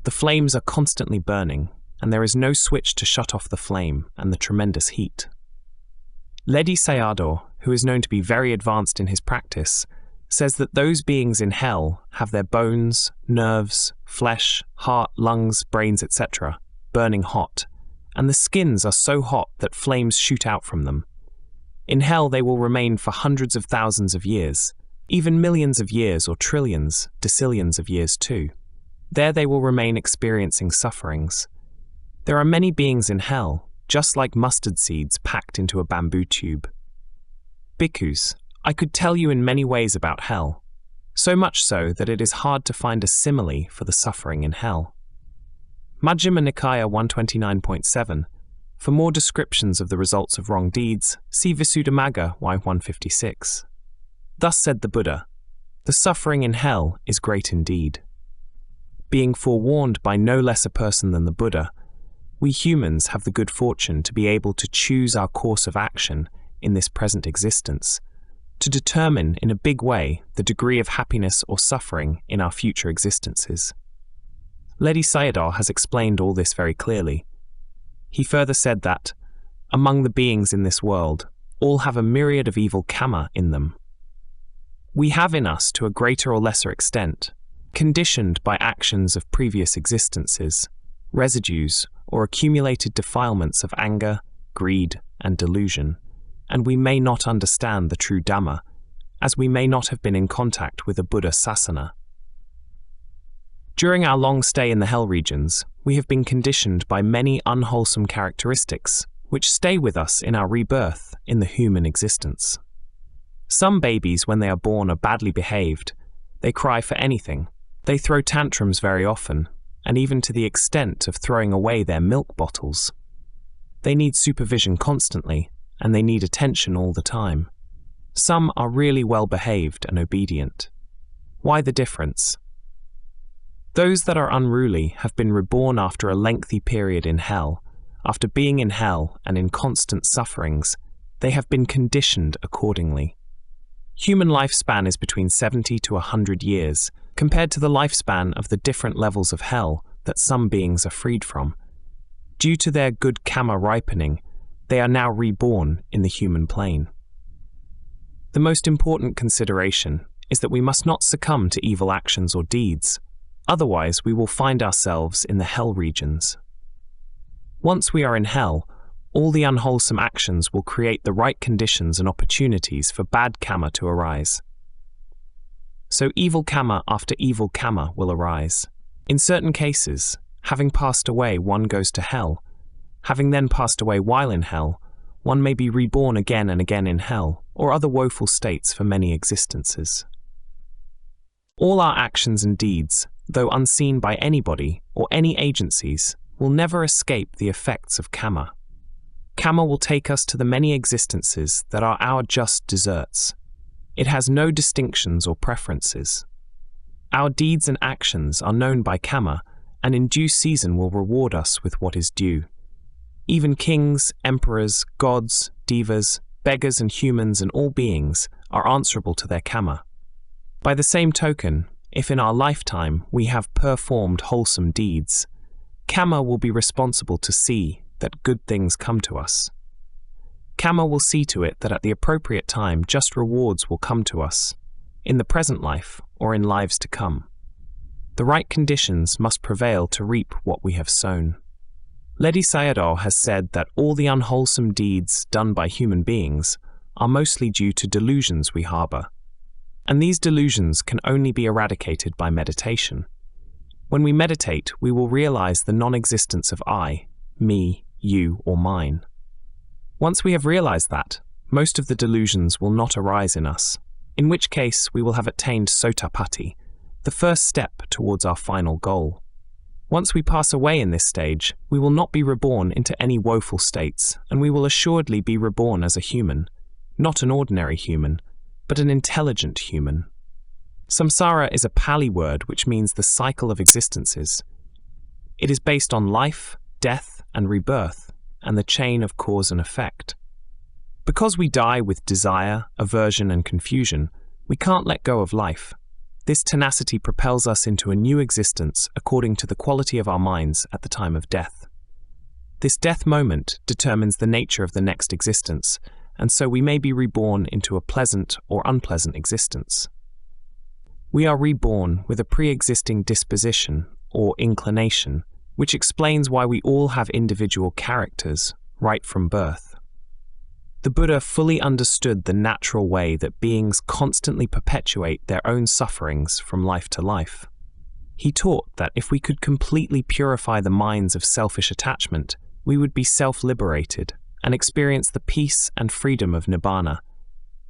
The flames are constantly burning, and there is no switch to shut off the flame and the tremendous heat. Ledi Sayadaw, who is known to be very advanced in his practice, says that those beings in hell have their bones, nerves, flesh, heart, lungs, brains, etc. burning hot, and the skins are so hot that flames shoot out from them. In hell they will remain for hundreds of thousands of years, even millions of years or trillions, decillions of years too. There they will remain experiencing sufferings. There are many beings in hell, just like mustard seeds packed into a bamboo tube. Bhikkhus, I could tell you in many ways about hell, so much so that it is hard to find a simile for the suffering in hell. Majjhima Nikaya 129.7. For more descriptions of the results of wrong deeds, see Visuddhimagga Y156. Thus said the Buddha, the suffering in hell is great indeed. Being forewarned by no less a person than the Buddha, we humans have the good fortune to be able to choose our course of action in this present existence, to determine in a big way the degree of happiness or suffering in our future existences. Ledi Sayadaw has explained all this very clearly. He further said that, among the beings in this world, all have a myriad of evil karma in them. We have in us, to a greater or lesser extent, conditioned by actions of previous existences, residues or accumulated defilements of anger, greed, and delusion, and we may not understand the true Dhamma, as we may not have been in contact with a Buddha sasana. During our long stay in the hell regions, we have been conditioned by many unwholesome characteristics, which stay with us in our rebirth in the human existence. Some babies, when they are born, are badly behaved. They cry for anything. They throw tantrums very often, and even to the extent of throwing away their milk bottles. They need supervision constantly, and they need attention all the time. Some are really well behaved and obedient. Why the difference? Those that are unruly have been reborn after a lengthy period in hell. After being in hell and in constant sufferings, they have been conditioned accordingly. Human lifespan is between 70 to 100 years, compared to the lifespan of the different levels of hell that some beings are freed from. Due to their good karma ripening, they are now reborn in the human plane. The most important consideration is that we must not succumb to evil actions or deeds, otherwise we will find ourselves in the hell regions. Once we are in hell, all the unwholesome actions will create the right conditions and opportunities for bad karma to arise. So evil karma after evil karma will arise. In certain cases, having passed away, one goes to hell. Having then passed away while in hell, one may be reborn again and again in hell, or other woeful states for many existences. All our actions and deeds, though unseen by anybody or any agencies, will never escape the effects of karma. Karma will take us to the many existences that are our just deserts. It has no distinctions or preferences. Our deeds and actions are known by karma, and in due season will reward us with what is due. Even kings, emperors, gods, devas, beggars and humans and all beings are answerable to their karma. By the same token, if in our lifetime we have performed wholesome deeds, karma will be responsible to see that good things come to us. Karma will see to it that at the appropriate time just rewards will come to us, in the present life or in lives to come. The right conditions must prevail to reap what we have sown. Ledi Sayadaw has said that all the unwholesome deeds done by human beings are mostly due to delusions we harbor, and these delusions can only be eradicated by meditation. When we meditate, we will realize the non-existence of I, me, you, or mine. Once we have realized that, most of the delusions will not arise in us, in which case we will have attained Sotapatti, the first step towards our final goal. Once we pass away in this stage, we will not be reborn into any woeful states, and we will assuredly be reborn as a human, not an ordinary human, but an intelligent human. Samsara is a Pali word which means the cycle of existences. It is based on life, death, and rebirth, and the chain of cause and effect. Because we die with desire, aversion, and confusion, we can't let go of life. This tenacity propels us into a new existence according to the quality of our minds at the time of death. This death moment determines the nature of the next existence, and so we may be reborn into a pleasant or unpleasant existence. We are reborn with a pre-existing disposition or inclination, which explains why we all have individual characters right from birth. The Buddha fully understood the natural way that beings constantly perpetuate their own sufferings from life to life. He taught that if we could completely purify the minds of selfish attachment, we would be self-liberated and experience the peace and freedom of nibbana,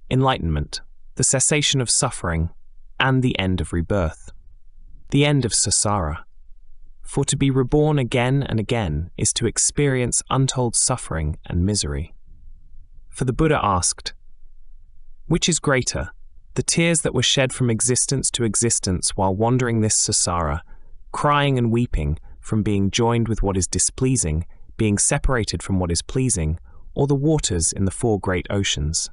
enlightenment, the cessation of suffering, and the end of rebirth, the end of samsara. For to be reborn again and again is to experience untold suffering and misery. For the Buddha asked, "Which is greater, the tears that were shed from existence to existence while wandering this samsara, crying and weeping from being joined with what is displeasing, being separated from what is pleasing, or the waters in the four great oceans?"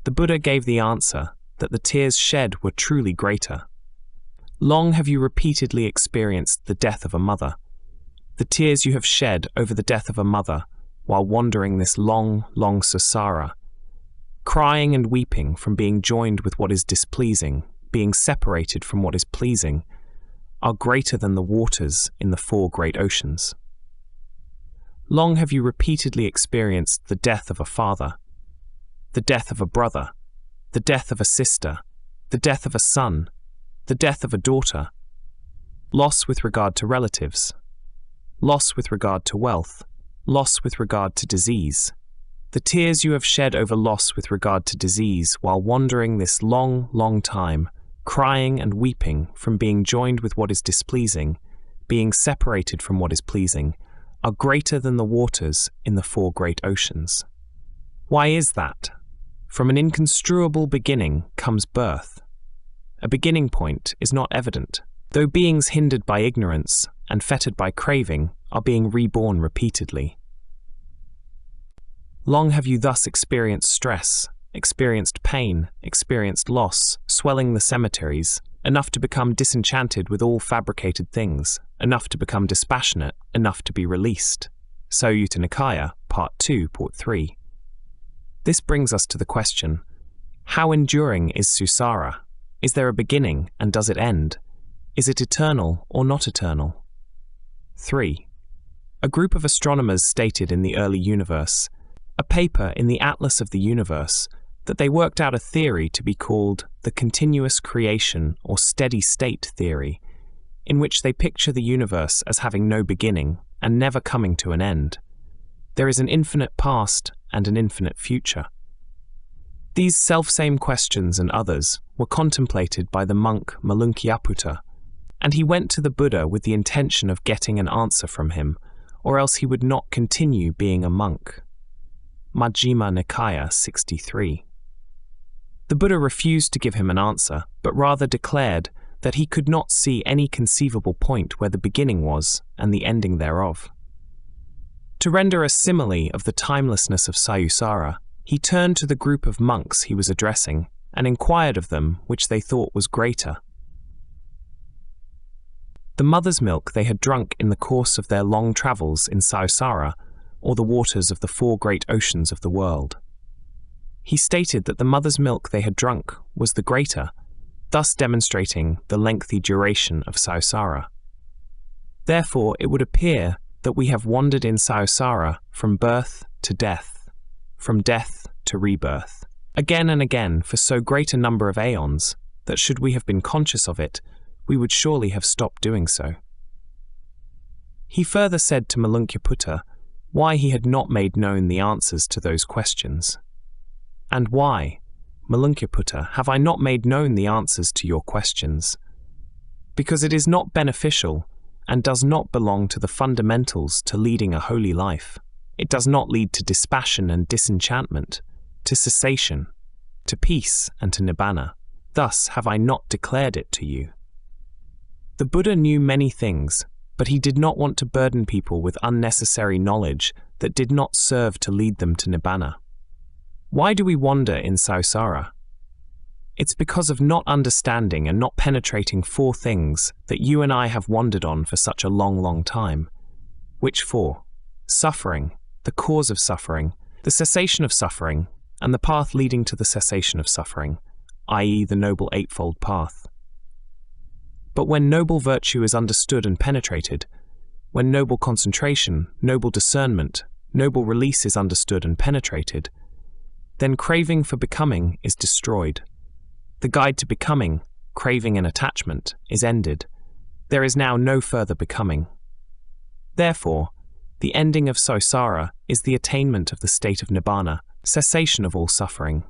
The Buddha gave the answer that the tears shed were truly greater. Long have you repeatedly experienced the death of a mother. The tears you have shed over the death of a mother while wandering this long, long samsara, crying and weeping from being joined with what is displeasing, being separated from what is pleasing, are greater than the waters in the four great oceans. Long have you repeatedly experienced the death of a father, the death of a brother, the death of a sister, the death of a son, the death of a daughter, loss with regard to relatives, loss with regard to wealth, loss with regard to disease. The tears you have shed over loss with regard to disease while wandering this long, long time, crying and weeping from being joined with what is displeasing, being separated from what is pleasing, are greater than the waters in the four great oceans. Why is that? From an inconstruable beginning comes birth. A beginning point is not evident, though beings hindered by ignorance and fettered by craving are being reborn repeatedly. Long have you thus experienced stress, experienced pain, experienced loss, swelling the cemeteries, enough to become disenchanted with all fabricated things, enough to become dispassionate, enough to be released. Sutta Nikaya, Part 2, Part 3. This brings us to the question, how enduring is samsara? Is there a beginning and does it end? Is it eternal or not eternal? 3. A group of astronomers stated in the early universe, a paper in the Atlas of the Universe, that they worked out a theory to be called the continuous creation or steady state theory, in which they picture the universe as having no beginning and never coming to an end. There is an infinite past and an infinite future. These selfsame questions and others were contemplated by the monk Malunkyaputta, and he went to the Buddha with the intention of getting an answer from him, or else he would not continue being a monk. Majjhima Nikaya 63. The Buddha refused to give him an answer, but rather declared that he could not see any conceivable point where the beginning was and the ending thereof. To render a simile of the timelessness of Sayusara, he turned to the group of monks he was addressing and inquired of them which they thought was greater: the mother's milk they had drunk in the course of their long travels in Sayusara, or the waters of the 4 great oceans of the world. He stated that the mother's milk they had drunk was the greater, thus demonstrating the lengthy duration of Sayusara. Therefore, it would appear that we have wandered in Sayusara from birth to death, from death to rebirth, again and again for so great a number of aeons that should we have been conscious of it, we would surely have stopped doing so. He further said to Malunkyaputta why he had not made known the answers to those questions. And why, Malunkyaputta, have I not made known the answers to your questions? Because it is not beneficial and does not belong to the fundamentals to leading a holy life. It does not lead to dispassion and disenchantment, to cessation, to peace and to nibbana. Thus have I not declared it to you. The Buddha knew many things, but he did not want to burden people with unnecessary knowledge that did not serve to lead them to nibbana. Why do we wander in Sayusara? It's because of not understanding and not penetrating 4 things that you and I have wandered on for such a long time. Which 4? Suffering, the cause of suffering, the cessation of suffering, and the path leading to the cessation of suffering, i.e. the Noble Eightfold Path. But when noble virtue is understood and penetrated, when noble concentration, noble discernment, noble release is understood and penetrated, then craving for becoming is destroyed. The guide to becoming, craving and attachment, is ended. There is now no further becoming. Therefore, the ending of Sayusara is the attainment of the state of nibbana, cessation of all suffering.